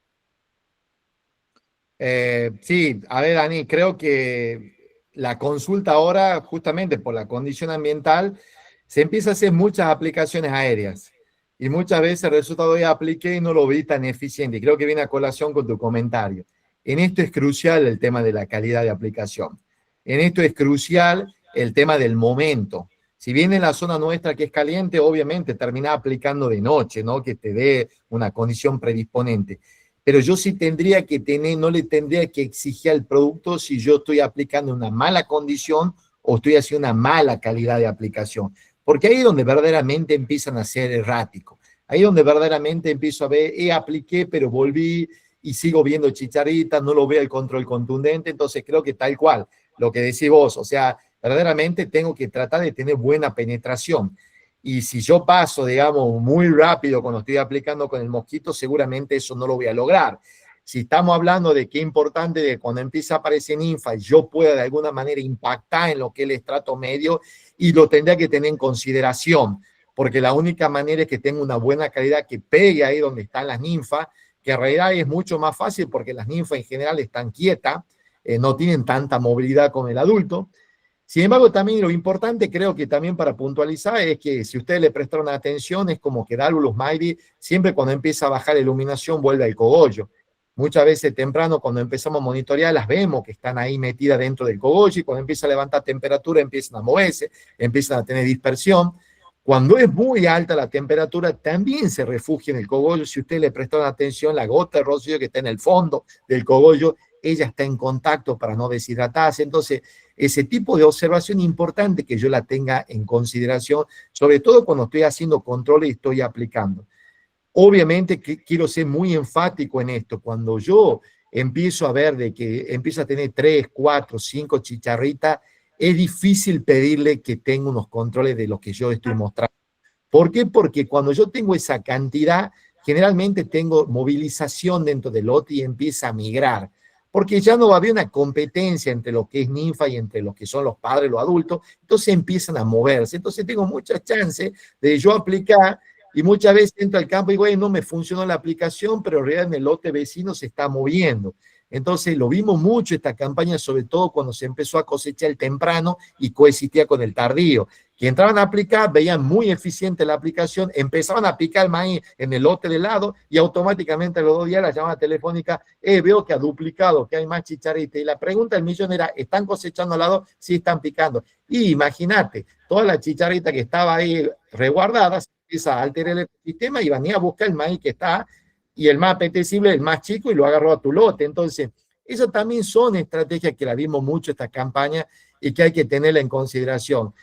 Sí, a ver, Dani, creo que la consulta ahora, justamente por la condición ambiental, se empieza a hacer muchas aplicaciones aéreas. Y muchas veces el resultado ya apliqué y no lo vi tan eficiente. Y creo que viene a colación con tu comentario. En esto es crucial el tema de la calidad de aplicación. En esto es crucial el tema del momento. Si bien en la zona nuestra que es caliente, obviamente termina aplicando de noche, ¿no? Que te dé una condición predisponente, pero yo sí tendría que tener, no le tendría que exigir al producto si yo estoy aplicando una mala condición o estoy haciendo una mala calidad de aplicación, porque ahí es donde verdaderamente empiezan a ser erráticos, ahí es donde verdaderamente empiezo a ver, apliqué, pero volví y sigo viendo chicharitas, no lo veo el control contundente, entonces creo que tal cual, lo que decís vos, o sea, verdaderamente tengo que tratar de tener buena penetración. Y si yo paso, digamos, muy rápido cuando estoy aplicando con el mosquito, seguramente eso no lo voy a lograr. Si estamos hablando de qué importante de cuando empieza a aparecer ninfa, yo pueda de alguna manera impactar en lo que es el estrato medio y lo tendría que tener en consideración, porque la única manera es que tenga una buena calidad que pegue ahí donde están las ninfas, que en realidad es mucho más fácil porque las ninfas en general están quietas, no tienen tanta movilidad como el adulto. Sin embargo, también lo importante, creo que también para puntualizar, es que si ustedes le prestaron atención, es como que Dálvulos Maidi, siempre cuando empieza a bajar la iluminación, vuelve al cogollo. Muchas veces temprano, cuando empezamos a monitorear, las vemos que están ahí metidas dentro del cogollo y cuando empieza a levantar temperatura, empiezan a moverse, empiezan a tener dispersión. Cuando es muy alta la temperatura, también se refugia en el cogollo. Si usted le prestó atención, la gota de rocío que está en el fondo del cogollo, ella está en contacto para no deshidratarse. Entonces, ese tipo de observación es importante que yo la tenga en consideración, sobre todo cuando estoy haciendo control y estoy aplicando. Obviamente que quiero ser muy enfático en esto. Cuando yo empiezo a ver de que empieza a tener 3, 4, 5 chicharritas, es difícil pedirle que tenga unos controles de lo que yo estoy mostrando. ¿Por qué? Porque cuando yo tengo esa cantidad, generalmente tengo movilización dentro del lote y empieza a migrar. Porque ya no va a haber una competencia entre lo que es ninfa y entre lo que son los padres, los adultos, entonces empiezan a moverse. Entonces tengo muchas chances de yo aplicar y muchas veces entro al campo y digo, no me funcionó la aplicación, pero en realidad en el lote vecino se está moviendo. Entonces lo vimos mucho esta campaña, sobre todo cuando se empezó a cosechar el temprano y coexistía con el tardío. Que entraban a aplicar, veían muy eficiente la aplicación, empezaban a picar el maíz en el lote de lado y automáticamente a los 2 días la llamada telefónica, veo que ha duplicado, que hay más chicharritas. Y la pregunta del millón era, ¿están cosechando al lado? Sí, están picando. Y imagínate, toda la chicharrita que estaba ahí resguardada, se empieza a alterar el ecosistema y van a buscar el maíz que está, y el más apetecible, el más chico, y lo agarró a tu lote. Entonces, eso también son estrategias que la vimos mucho esta campaña y que hay que tenerla en consideración.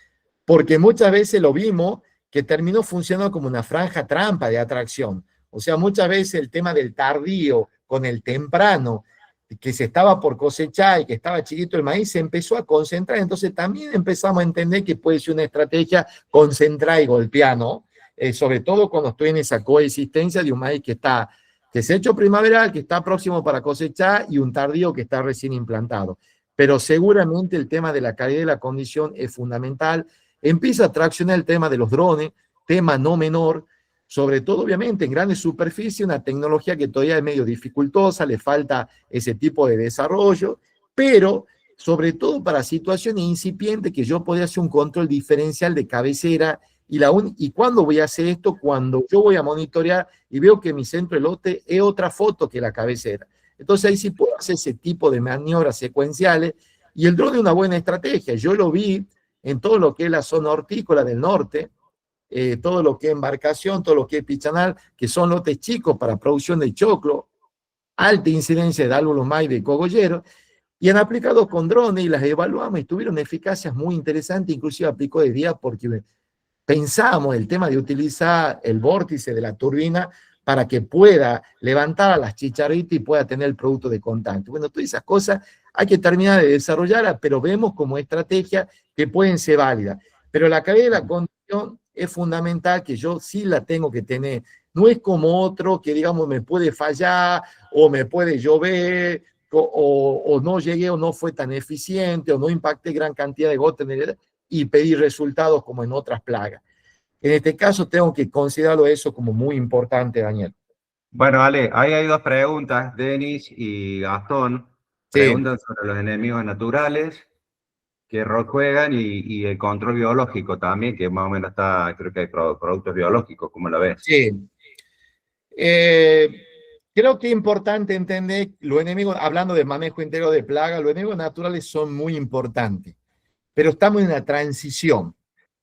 Porque muchas veces lo vimos que terminó funcionando como una franja trampa de atracción. O sea, muchas veces el tema del tardío con el temprano, que se estaba por cosechar y que estaba chiquito el maíz, se empezó a concentrar. Entonces también empezamos a entender que puede ser una estrategia concentrar y golpear, ¿no? Sobre todo cuando estoy en esa coexistencia de un maíz que se ha hecho primaveral, que está próximo para cosechar, y un tardío que está recién implantado. Pero seguramente el tema de la calidad y la condición es fundamental. Empieza a traccionar el tema de los drones, tema no menor, sobre todo obviamente en grandes superficies, una tecnología que todavía es medio dificultosa, le falta ese tipo de desarrollo, pero sobre todo para situaciones incipientes que yo podría hacer un control diferencial de cabecera. ¿Y cuándo voy a hacer esto? Cuando yo voy a monitorear y veo que mi centro de lote es otra foto que la cabecera. Entonces ahí sí puedo hacer ese tipo de maniobras secuenciales, y el drone es una buena estrategia. Yo lo vi en todo lo que es la zona hortícola del norte, todo lo que es embarcación, todo lo que es pichanal, que son lotes chicos para producción de choclo, alta incidencia de álbulos maíz de cogollero, y han aplicado con drones y las evaluamos y tuvieron eficacias muy interesantes, inclusive aplicó de día porque pensábamos el tema de utilizar el vórtice de la turbina para que pueda levantar a las chicharritas y pueda tener el producto de contacto. Bueno, todas esas cosas hay que terminar de desarrollarlas, pero vemos como estrategia que pueden ser válidas. Pero la calidad de la condición es fundamental, que yo sí la tengo que tener. No es como otro que, digamos, me puede fallar o me puede llover o no llegué o no fue tan eficiente o no impacté gran cantidad de gotas y pedir resultados como en otras plagas. En este caso tengo que considerarlo eso como muy importante, Daniel.
Bueno, Ale, ahí hay 2 preguntas. Denis y Gastón
Sí,
preguntan sobre los enemigos naturales qué rol juegan y el control biológico también, que más o menos está, creo que hay productos biológicos, ¿cómo la ves?
sí. Creo que es importante entender los enemigos, hablando de manejo integral de plaga, los enemigos naturales son muy importantes, pero estamos en una transición.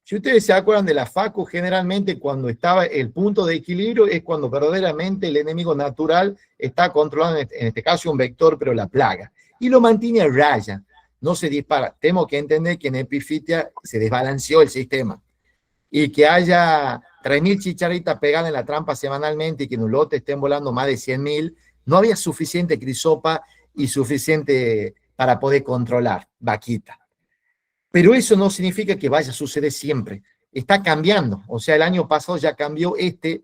Si ustedes se acuerdan de la FACU, generalmente cuando estaba el punto de equilibrio es cuando verdaderamente el enemigo natural está controlando, en este caso un vector, pero la plaga, y lo mantiene a raya, no se dispara. Tenemos que entender que en epifitia se desbalanceó el sistema, y que haya 3.000 chicharritas pegadas en la trampa semanalmente y que en un lote estén volando más de 100.000, no había suficiente crisopa y suficiente para poder controlar vaquita. Pero eso no significa que vaya a suceder siempre. Está cambiando. O sea, el año pasado ya cambió este.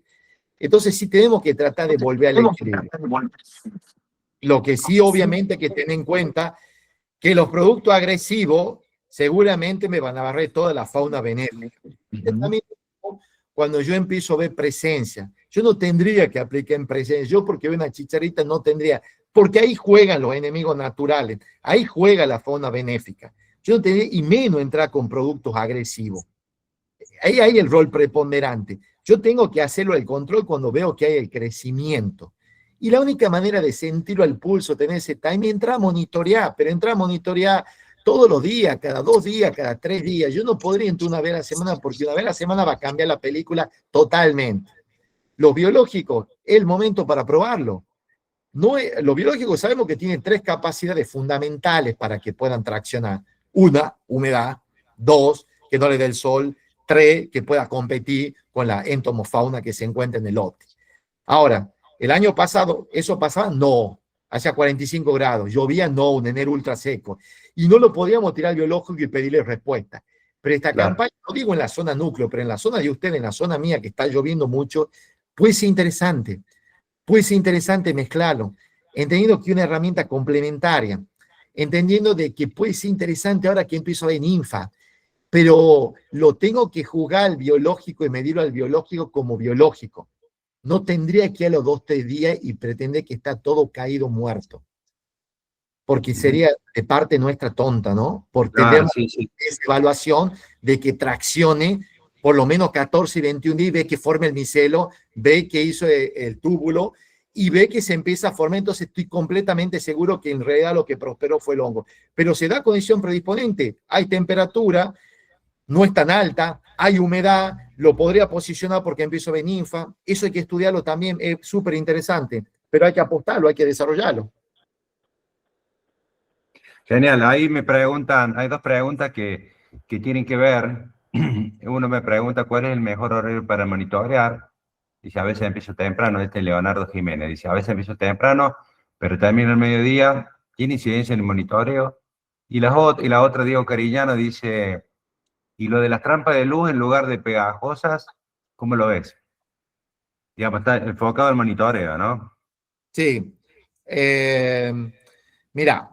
Entonces sí tenemos que tratar de volver al equilibrio. Lo que sí obviamente hay que tener en cuenta que los productos agresivos seguramente me van a barrer toda la fauna benéfica. También cuando yo empiezo a ver presencia, yo no tendría que aplicar en presencia, yo porque veo una chicharrita no tendría, porque ahí juegan los enemigos naturales, ahí juega la fauna benéfica. Yo no tendría, y menos entrar con productos agresivos. Ahí hay el rol preponderante. Yo tengo que hacerlo el control cuando veo que hay el crecimiento. Y la única manera de sentirlo al pulso, tener ese time, entra a monitorear, pero entra a monitorear todos los días, cada 2 días, cada 3 días. Yo no podría entrar una vez a la semana porque una vez a la semana va a cambiar la película totalmente. Los biológicos, es el momento para probarlo. No es, los biológicos sabemos que tienen 3 capacidades fundamentales para que puedan traccionar. 1, humedad. 2, que no le dé el sol. 3, que pueda competir con la entomofauna que se encuentra en el lote. Ahora, el año pasado, ¿eso pasaba? No. Hacía 45 grados. Llovía, no, un enero ultra seco. Y no lo podíamos tirar al biológico y pedirle respuesta. Pero esta campaña, no digo en la zona núcleo, pero en la zona de usted, en la zona mía, que está lloviendo mucho, puede ser interesante. Puede ser interesante mezclarlo, entendiendo que es una herramienta complementaria, entendiendo de que puede ser interesante ahora que empiezo a ver ninfa, pero lo tengo que juzgar al biológico y medirlo al biológico como biológico. No tendría que ir a los 2, 3 días y pretender que está todo caído muerto. Porque sería de parte nuestra tonta, ¿no? Por tener esa evaluación de que traccione por lo menos 14 y 21 días, ve que forme el micelo, ve que hizo el túbulo y ve que se empieza a formar. Entonces estoy completamente seguro que en realidad lo que prosperó fue el hongo. Pero se da condición predisponente, hay temperatura, no es tan alta, hay humedad, lo podría posicionar porque empiezo a ver ninfa. Eso hay que estudiarlo también, es súper interesante, pero hay que apostarlo, hay que desarrollarlo.
Genial, ahí me preguntan, hay 2 preguntas que tienen que ver. Uno me pregunta cuál es el mejor horario para monitorear. Dice, a veces empiezo temprano, este es Leonardo Jiménez. Dice, a veces empiezo temprano, pero también al mediodía. ¿Tiene incidencia en el monitoreo? Y la otra, Diego Cariñano, dice, ¿y lo de las trampas de luz en lugar de pegajosas, cómo lo ves? Digamos, está enfocado al monitoreo, ¿no?
Sí. Mira,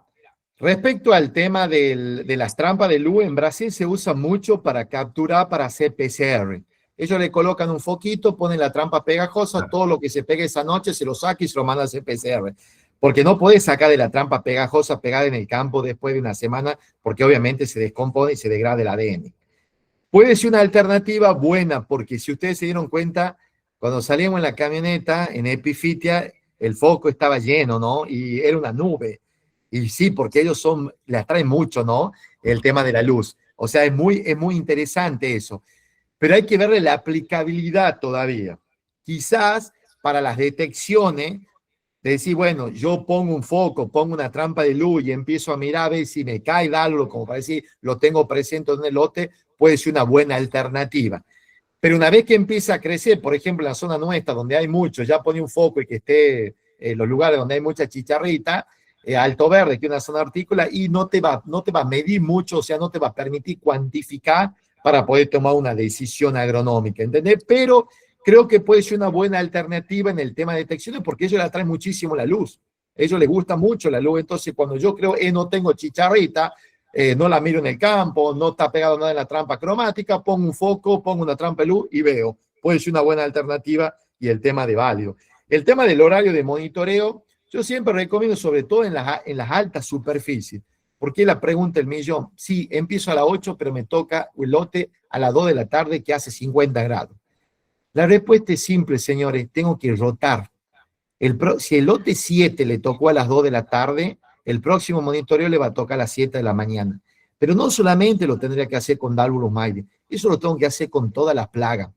respecto al tema de las trampas de luz, en Brasil se usa mucho para capturar, para hacer PCR. Ellos le colocan un foquito, ponen la trampa pegajosa, todo lo que se pegue esa noche se lo saca y se lo manda a hacer PCR. Porque no puedes sacar de la trampa pegajosa pegada en el campo después de una semana, porque obviamente se descompone y se degrada el ADN. Puede ser una alternativa buena, porque si ustedes se dieron cuenta, cuando salíamos en la camioneta, en Epifitia, el foco estaba lleno, ¿no? Y era una nube. Y sí, porque ellos le atraen mucho, ¿no? El tema de la luz. O sea, es muy interesante eso. Pero hay que verle la aplicabilidad todavía. Quizás para las detecciones, de decir, bueno, yo pongo un foco, pongo una trampa de luz y empiezo a mirar a ver si me cae algo, como para decir, lo tengo presente en el lote, puede ser una buena alternativa. Pero una vez que empieza a crecer, por ejemplo, en la zona nuestra, donde hay mucho, ya pone un foco y que esté en los lugares donde hay mucha chicharrita, Alto Verde, que es una zona hortícola, y no te va a medir mucho, o sea, no te va a permitir cuantificar para poder tomar una decisión agronómica, ¿entendés? Pero creo que puede ser una buena alternativa en el tema de detecciones porque ellos le atraen muchísimo la luz. A ellos les gusta mucho la luz, entonces cuando yo creo, no tengo chicharrita, no la miro en el campo, no está pegado nada en la trampa cromática, pongo un foco, pongo una trampa de luz y veo. Puede ser una buena alternativa y el tema de válido. El tema del horario de monitoreo, yo siempre recomiendo, sobre todo en las altas superficies, porque la pregunta del millón, sí, empiezo a las 8, pero me toca el lote a las 2 de la tarde que hace 50 grados. La respuesta es simple, señores, tengo que rotar. Si el lote 7 le tocó a las 2 de la tarde, el próximo monitoreo le va a tocar a las 7 de la mañana. Pero no solamente lo tendría que hacer con Dalvulus maide, eso lo tengo que hacer con todas las plagas,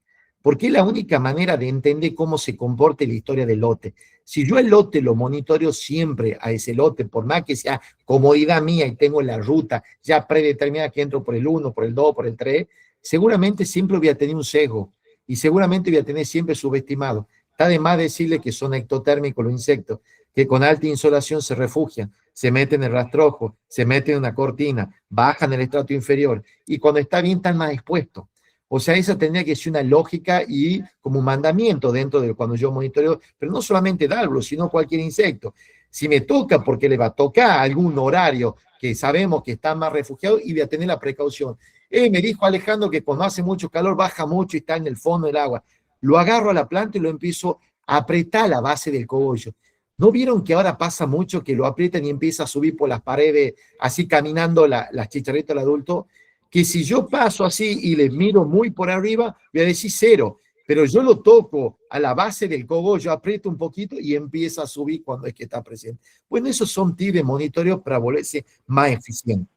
porque es la única manera de entender cómo se comporta la historia del lote. Si yo el lote lo monitoreo siempre a ese lote, por más que sea comodidad mía y tengo la ruta ya predeterminada que entro por el 1, por el 2, por el 3, seguramente siempre voy a tener un sesgo y seguramente voy a tener siempre subestimado. Está de más decirle que son ectotérmicos los insectos, que con alta insolación se refugian, se meten en el rastrojo, se meten en una cortina, bajan el estrato inferior y cuando está bien están más expuestos. O sea, esa tendría que ser una lógica y como un mandamiento dentro de cuando yo monitoreo, pero no solamente Dalvulus, sino cualquier insecto. Si me toca, porque le va a tocar algún horario que sabemos que está más refugiado y voy a tener la precaución. Me dijo Alejandro que cuando hace mucho calor baja mucho y está en el fondo del agua. Lo agarro a la planta y lo empiezo a apretar la base del cogollo. ¿No vieron que ahora pasa mucho que lo aprietan y empieza a subir por las paredes, así caminando las chicharritas del adulto? Que si yo paso así y le miro muy por arriba, voy a decir 0, pero yo lo toco a la base del cogollo, aprieto un poquito y empieza a subir cuando es que está presente. Bueno, esos son tips de monitoreo para volverse más eficiente.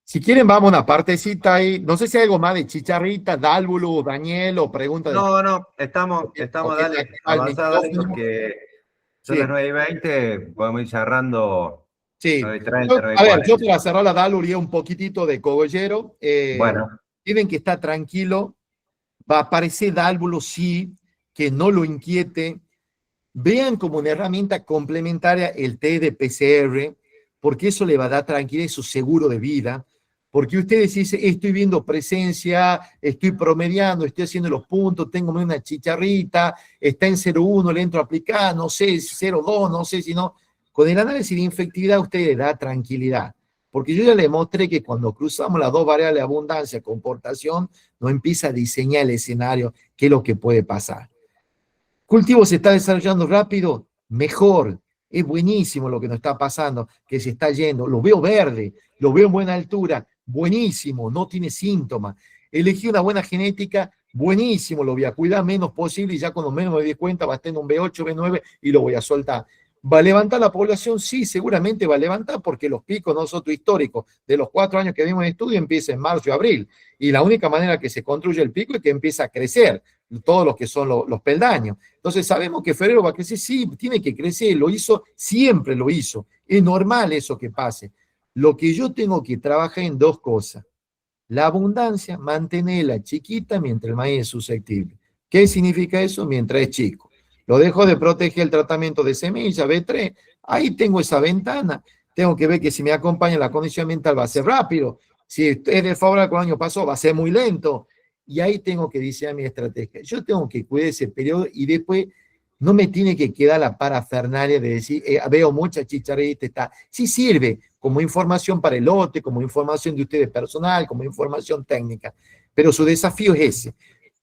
Si quieren, vamos a una partecita ahí. No sé si hay algo más de chicharrita, Dálvulo, Daniel, o pregunta de...
No,
o
estamos,
que está
dale,
activa el
avanzá, dale,
micrófono.
porque son las
Sí,
9:20, podemos ir cerrando
sí.
9:30,
A ver, yo
9:40.
para cerrar la Dálvulo y un poquitito de cogollero.
Bueno,
Tienen que estar tranquilo. Va a aparecer Dálvulo, sí, que no lo inquiete. Vean como una herramienta complementaria el test de PCR, porque eso le va a dar tranquilidad, su seguro de vida, porque ustedes dicen, estoy viendo presencia, estoy promediando, estoy haciendo los puntos, tengo una chicharrita, está en 0,1, le entro a aplicar, no sé, 0,2, no sé si no. Con el análisis de infectividad usted le da tranquilidad, porque yo ya le mostré que cuando cruzamos las dos variables de abundancia, comportación, no empieza a diseñar el escenario, qué es lo que puede pasar. Cultivo se está desarrollando rápido, mejor. Es buenísimo lo que nos está pasando, que se está yendo. Lo veo verde, lo veo en buena altura, buenísimo, no tiene síntomas. Elegí una buena genética, buenísimo, lo voy a cuidar menos posible y ya cuando menos me di cuenta va a estar en un B8, B9 y lo voy a soltar. ¿Va a levantar la población? Sí, seguramente va a levantar porque los picos nosotros históricos de los 4 años que vimos en estudio empiezan en marzo y abril. Y la única manera que se construye el pico es que empieza a crecer todos los que son los peldaños. Entonces sabemos que febrero va a crecer, sí, tiene que crecer, lo hizo, siempre lo hizo. Es normal eso que pase. Lo que yo tengo que trabajar en dos cosas. La abundancia, mantenerla chiquita mientras el maíz es susceptible. ¿Qué significa eso? Mientras es chico. Lo dejo de proteger el tratamiento de semilla, B3, ahí tengo esa ventana. Tengo que ver que si me acompaña la condición ambiental va a ser rápido. Si es desfavorable con el año pasado, va a ser muy lento. Y ahí tengo que diseñar mi estrategia. Yo tengo que cuidar ese periodo y después no me tiene que quedar la parafernalia de decir, veo mucha chicharrita, está. Sí sirve como información para el lote, como información de ustedes personal, como información técnica. Pero su desafío es ese.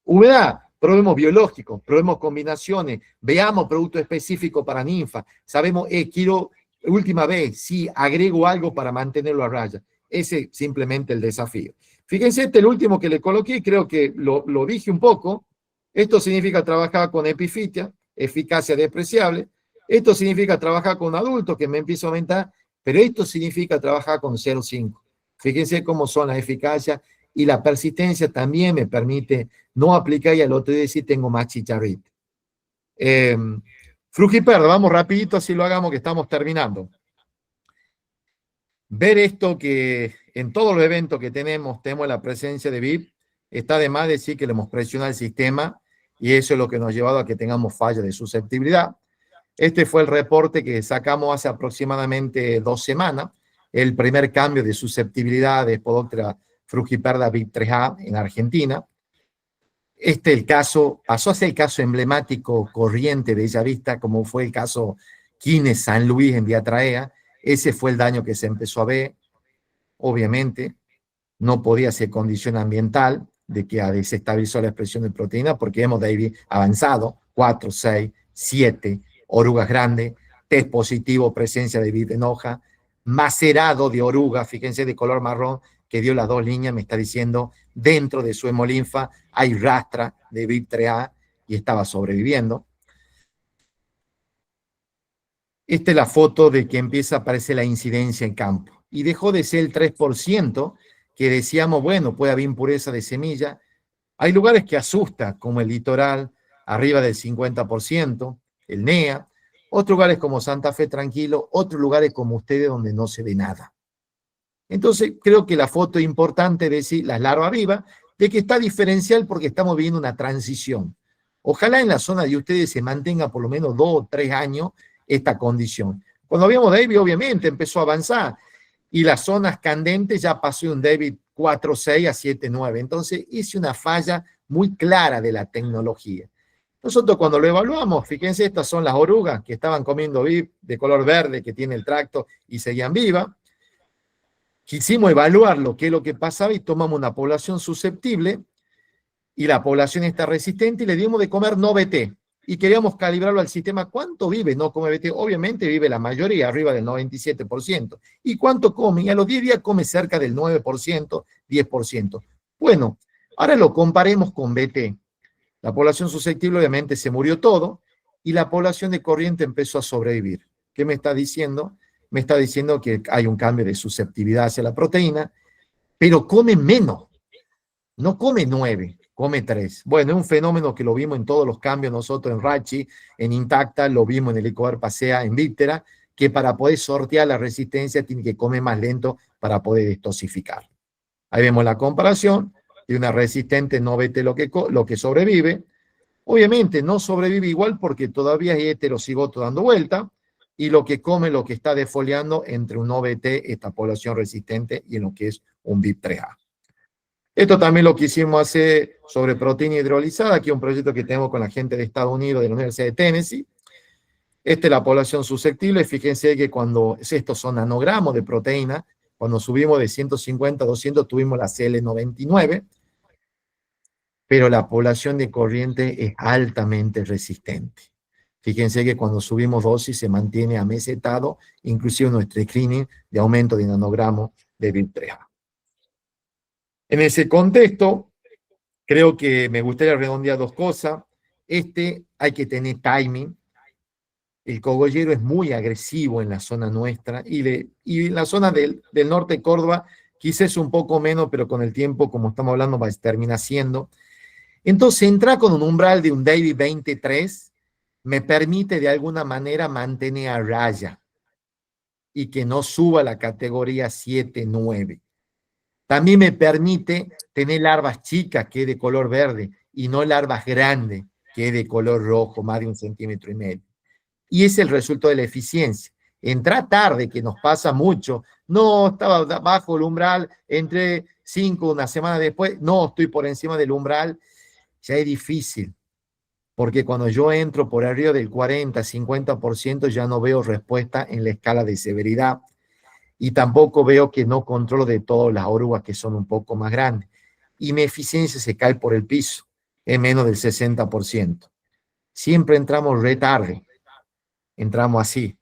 Humedad, probemos biológicos, probemos combinaciones, veamos producto específico para ninfa. Sabemos, quiero, última vez, sí, agrego algo para mantenerlo a raya. Ese es simplemente el desafío. Fíjense, el último que le coloqué, creo que lo dije un poco. Esto significa trabajar con epifitia, eficacia despreciable. Esto significa trabajar con adultos, que me empiezo a aumentar, pero esto significa trabajar con 0,5. Fíjense cómo son las eficacias y la persistencia también me permite no aplicar y al otro día decir tengo más chicharrita. Frugiperda, vamos rapidito, así lo hagamos que estamos terminando. Ver esto que en todos los eventos que tenemos la presencia de VIP, está de más decir que le hemos presionado el sistema y eso es lo que nos ha llevado a que tengamos fallas de susceptibilidad. Este fue el reporte que sacamos hace aproximadamente 2 semanas, el primer cambio de susceptibilidad de Spodoptera frugiperda VIP3A en Argentina. El caso, pasó a ser el caso emblemático corriente de Bellavista, como fue el caso Quines San Luis en Diatraea. Ese fue el daño que se empezó a ver. Obviamente, no podía ser condición ambiental de que desestabilizó la expresión de proteína, porque hemos avanzado 4, 6, 7 orugas grandes, test positivo, presencia de VIP en hoja, macerado de oruga, fíjense, de color marrón, que dio las 2 líneas, me está diciendo, dentro de su hemolinfa hay rastra de VIP3A y estaba sobreviviendo. Esta es la foto de que empieza a aparecer la incidencia en campo. Y dejó de ser el 3%, que decíamos, bueno, puede haber impureza de semilla. Hay lugares que asusta, como el litoral, arriba del 50%, el NEA, otros lugares como Santa Fe tranquilo, otros lugares como ustedes donde no se ve nada. Entonces, creo que la foto es importante decir, las larvas vivas, de que está diferencial porque estamos viviendo una transición. Ojalá en la zona de ustedes se mantenga por lo menos 2 o 3 años esta condición. Cuando vimos David, obviamente, empezó a avanzar y las zonas candentes ya pasó de un David 4.6 a 7.9. Entonces, hice una falla muy clara de la tecnología. Nosotros cuando lo evaluamos, fíjense, estas son las orugas que estaban comiendo VIP de color verde que tiene el tracto y seguían vivas. Quisimos evaluar lo que es lo que pasaba y tomamos una población susceptible y la población está resistente y le dimos de comer no BT. Y queríamos calibrarlo al sistema. ¿Cuánto vive no come BT? Obviamente vive la mayoría, arriba del 97%. ¿Y cuánto come? Y a los 10 días come cerca del 9%, 10%. Bueno, ahora lo comparemos con BT. La población susceptible obviamente se murió todo y la población de corriente empezó a sobrevivir. ¿Qué me está diciendo? Me está diciendo que hay un cambio de susceptibilidad hacia la proteína pero come menos, no come 9, come 3. Bueno, es un fenómeno que lo vimos en todos los cambios nosotros en Rachi, en Intacta, lo vimos en el Ecover Pasea, en Víctera, que para poder sortear la resistencia tiene que comer más lento para poder detoxificar. Ahí vemos la comparación de una resistente, no vete lo que sobrevive. Obviamente no sobrevive igual porque todavía hay heterocigoto dando vuelta, y lo que come, lo que está defoliando entre un OBT, esta población resistente, y en lo que es un BIP3A. Esto también lo quisimos hacer sobre proteína hidrolizada, aquí un proyecto que tenemos con la gente de Estados Unidos, de la Universidad de Tennessee. Esta es la población susceptible. Fíjense que cuando estos son nanogramos de proteína, cuando subimos de 150 a 200 tuvimos la CL99, pero la población de corriente es altamente resistente. Fíjense que cuando subimos dosis se mantiene amesetado, inclusive nuestro screening de aumento de nanogramos de BIP3A. En ese contexto, creo que me gustaría redondear dos cosas. Hay que tener timing. El cogollero es muy agresivo en la zona nuestra y en la zona del norte de Córdoba quizás un poco menos, pero con el tiempo, como estamos hablando, va a terminar siendo. Entonces, entrar con un umbral de un David 23 me permite de alguna manera mantener a raya y que no suba la categoría 7-9. También me permite tener larvas chicas que es de color verde y no larvas grandes que es de color rojo, más de 1,5 centímetros. Y es el resultado de la eficiencia. Entra tarde, que nos pasa mucho. No, estaba bajo el umbral, entré 5 una semana después. No, estoy por encima del umbral. Ya es difícil, porque cuando yo entro por arriba del 40-50% ya no veo respuesta en la escala de severidad. Y tampoco veo que no controlo de todas las orugas que son un poco más grandes. Y mi eficiencia se cae por el piso, en menos del 60%. Siempre entramos re tarde, entramos así.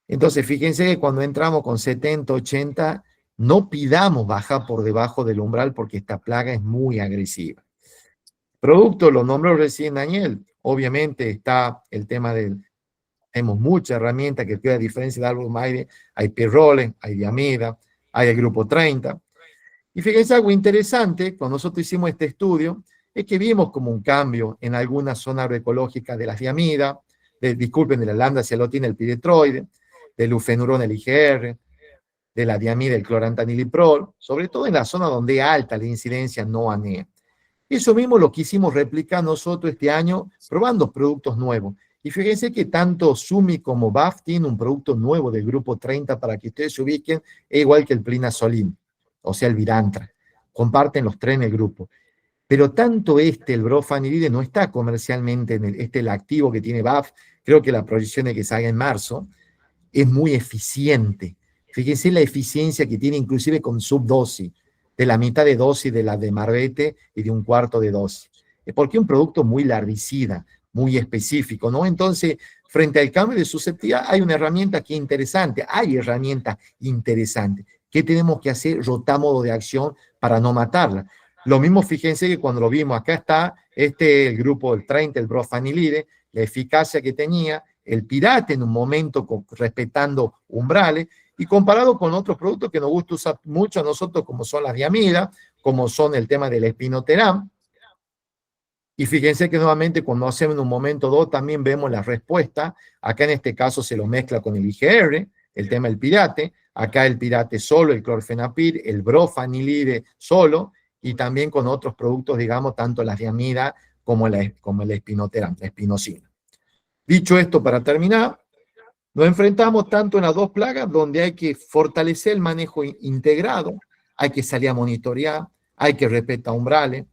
Entonces, fíjense que cuando entramos con 70, 80, no pidamos bajar por debajo del umbral porque esta plaga es muy agresiva. Producto, lo nombró recién Daniel, obviamente está el tema del... Tenemos muchas herramientas que a diferencia de Albumaide, hay pirroles, hay diamida, hay el grupo 30. Y fíjense algo interesante, cuando nosotros hicimos este estudio, es que vimos como un cambio en algunas zonas agroecológicas de las diamidas, disculpen, de la lambda cialotina, el piretroide, del ufenurón, el IgR, de la diamida, el clorantaniliprol, sobre todo en la zona donde es alta la incidencia no ANEA. Eso mismo lo quisimos replicar nosotros este año probando productos nuevos. Y fíjense que tanto Sumi como BAF tienen un producto nuevo del grupo 30 para que ustedes se ubiquen, es igual que el Plinazolin, o sea, el Virantra. Comparten los tres en el grupo. Pero tanto el Brofanilide, no está comercialmente en el activo que tiene BAF, creo que la proyección de que salga en marzo, es muy eficiente. Fíjense la eficiencia que tiene inclusive con subdosis, de la mitad de dosis de la de Marbete y de un cuarto de dosis. Porque es un producto muy larvicida, muy específico, ¿no? Entonces, frente al cambio de susceptibilidad, hay una herramienta que es interesante, hay herramientas interesantes. ¿Qué tenemos que hacer? Rotar modo de acción para no matarla. Lo mismo, fíjense que cuando lo vimos, acá está el grupo del 30, el Brofanilide, la eficacia que tenía, el Pirate en un momento respetando umbrales, y comparado con otros productos que nos gusta usar mucho a nosotros, como son las diamidas, como son el tema del espinoteram. Y fíjense que nuevamente cuando hacemos en un momento 2 también vemos la respuesta. Acá en este caso se lo mezcla con el IgR, el tema del Pirate. Acá el Pirate solo, el clorfenapir, el Brofanilide solo, y también con otros productos, digamos, tanto las diamidas como el espinoteram, la espinosina. Dicho esto, para terminar, nos enfrentamos tanto en las dos plagas donde hay que fortalecer el manejo integrado, hay que salir a monitorear, hay que respetar umbrales.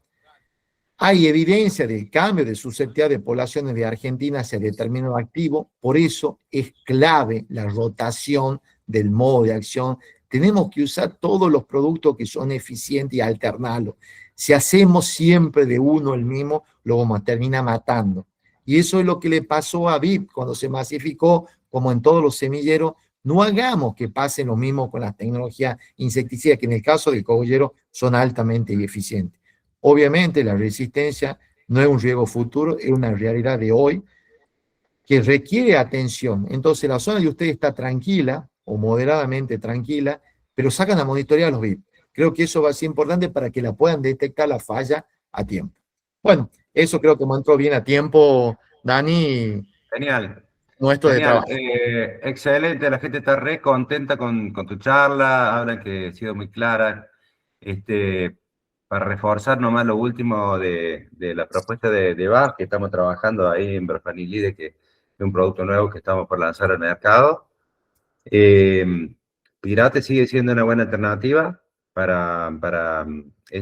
Hay evidencia del cambio de susceptibilidad de poblaciones de Argentina hacia determinado activo, por eso es clave la rotación del modo de acción. Tenemos que usar todos los productos que son eficientes y alternarlos. Si hacemos siempre de uno el mismo, lo vamos a terminar matando. Y eso es lo que le pasó a VIP cuando se masificó, como en todos los semilleros. No hagamos que pase lo mismo con las tecnologías insecticidas, que en el caso del cogollero son altamente eficientes. Obviamente la resistencia no es un riesgo futuro, es una realidad de hoy que requiere atención. Entonces la zona de usted está tranquila o moderadamente tranquila, pero sacan a monitorear los VIP. Creo que eso va a ser importante para que la puedan detectar la falla a tiempo. Bueno, eso creo que me entró bien a tiempo, Dani,
Genial.
nuestro de
Genial,
trabajo.
excelente, la gente está re contenta con tu charla, hablan que ha sido muy clara. Para reforzar nomás lo último de la propuesta de VAS, que estamos trabajando ahí en Brofanilide, que es un producto nuevo que estamos por lanzar al mercado. Pirate sigue siendo una buena alternativa para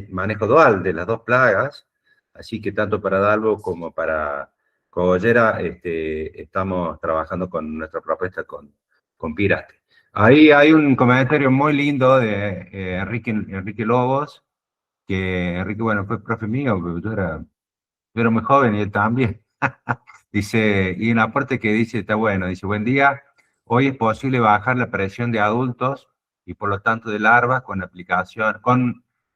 manejo dual de las dos plagas, así que tanto para Dalvo como para Cogollera estamos trabajando con nuestra propuesta con Pirate. Ahí hay un comentario muy lindo de Enrique Lobos, que Enrique, bueno, fue profe mío, pero yo era muy joven y él también. Dice, y una parte que dice, está bueno, dice, buen día, hoy es posible bajar la presión de adultos y por lo tanto de larvas con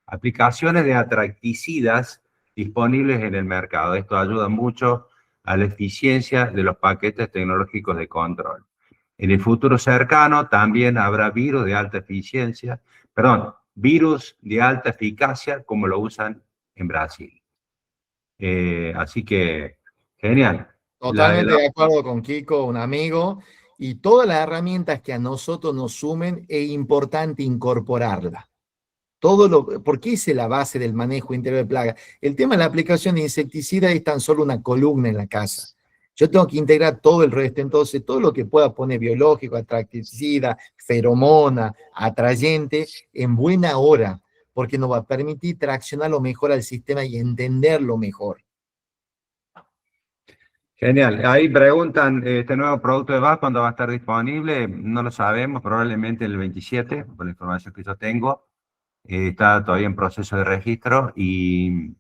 aplicaciones de atracticidas disponibles en el mercado. Esto ayuda mucho a la eficiencia de los paquetes tecnológicos de control. En el futuro cercano también habrá virus de alta eficiencia, perdón, virus de alta eficacia como lo usan en Brasil. Así que, genial.
Totalmente de acuerdo con Kiko, un amigo, y todas las herramientas que a nosotros nos sumen, es importante incorporarlas. Porque esa es la base del manejo integral de plagas. El tema de la aplicación de insecticida es tan solo una columna en la casa. Yo tengo que integrar todo el resto, entonces todo lo que pueda poner biológico, atracticida, feromona, atrayente, en buena hora, porque nos va a permitir traccionarlo mejor al sistema y entenderlo mejor.
Genial. Ahí preguntan, este nuevo producto de VAS, ¿cuándo va a estar disponible? No lo sabemos, probablemente el 27, por la información que yo tengo. Está todavía en proceso de registro y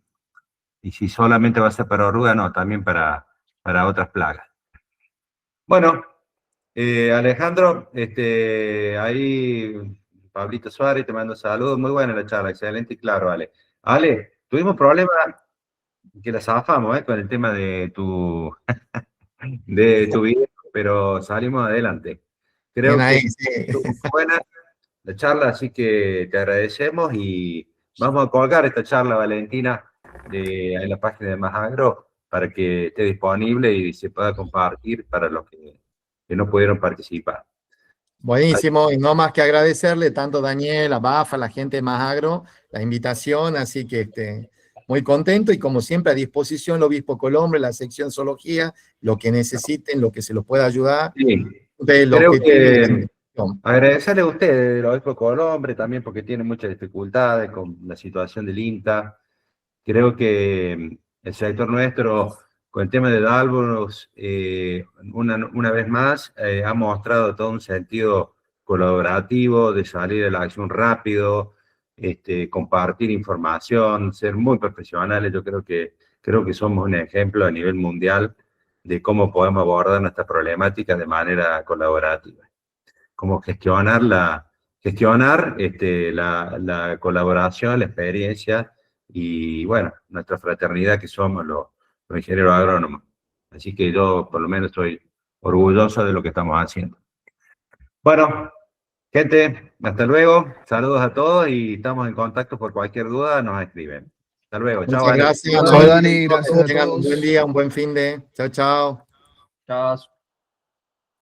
si solamente va a ser para oruga, no, también para otras plagas. Bueno, Alejandro, ahí Pablito Suárez te mando saludos, muy buena la charla, excelente y claro, Ale. Ale, tuvimos problemas que la zafamos, con el tema de tu video, pero salimos adelante.
Bien
Creo que
ahí, sí.
estuvo muy buena la charla, así que te agradecemos y vamos a colgar esta charla, Valentina, en la página de Más Agro para que esté disponible y se pueda compartir para los que no pudieron participar.
Buenísimo, y no más que agradecerle tanto a Daniel, a Bafa, a la gente de Más Agro, la invitación, así que muy contento y como siempre a disposición el Obispo Colombre, la sección Zoología, lo que necesiten, lo que se los pueda ayudar.
Sí,
El
creo
objetivo es
que agradecerle a ustedes, el Obispo Colombre, también porque tiene muchas dificultades con la situación del INTA. Creo que el sector nuestro, con el tema de Dalboros, una vez más, ha mostrado todo un sentido colaborativo, de salir de la acción rápido, compartir información, ser muy profesionales. Yo creo que somos un ejemplo a nivel mundial de cómo podemos abordar nuestra problemática de manera colaborativa. Cómo gestionar la colaboración, la experiencia y, bueno, nuestra fraternidad que somos los ingenieros agrónomos. Así que yo, por lo menos, estoy orgulloso de lo que estamos haciendo. Bueno, gente, hasta luego. Saludos a todos y estamos en contacto por cualquier duda, nos escriben. Hasta luego.
Muchas
Chao, Ale.
gracias.
Chao, Dani, gracias a
Tengan un
todos.
buen día, un buen fin de. Chao, chao.
Chao.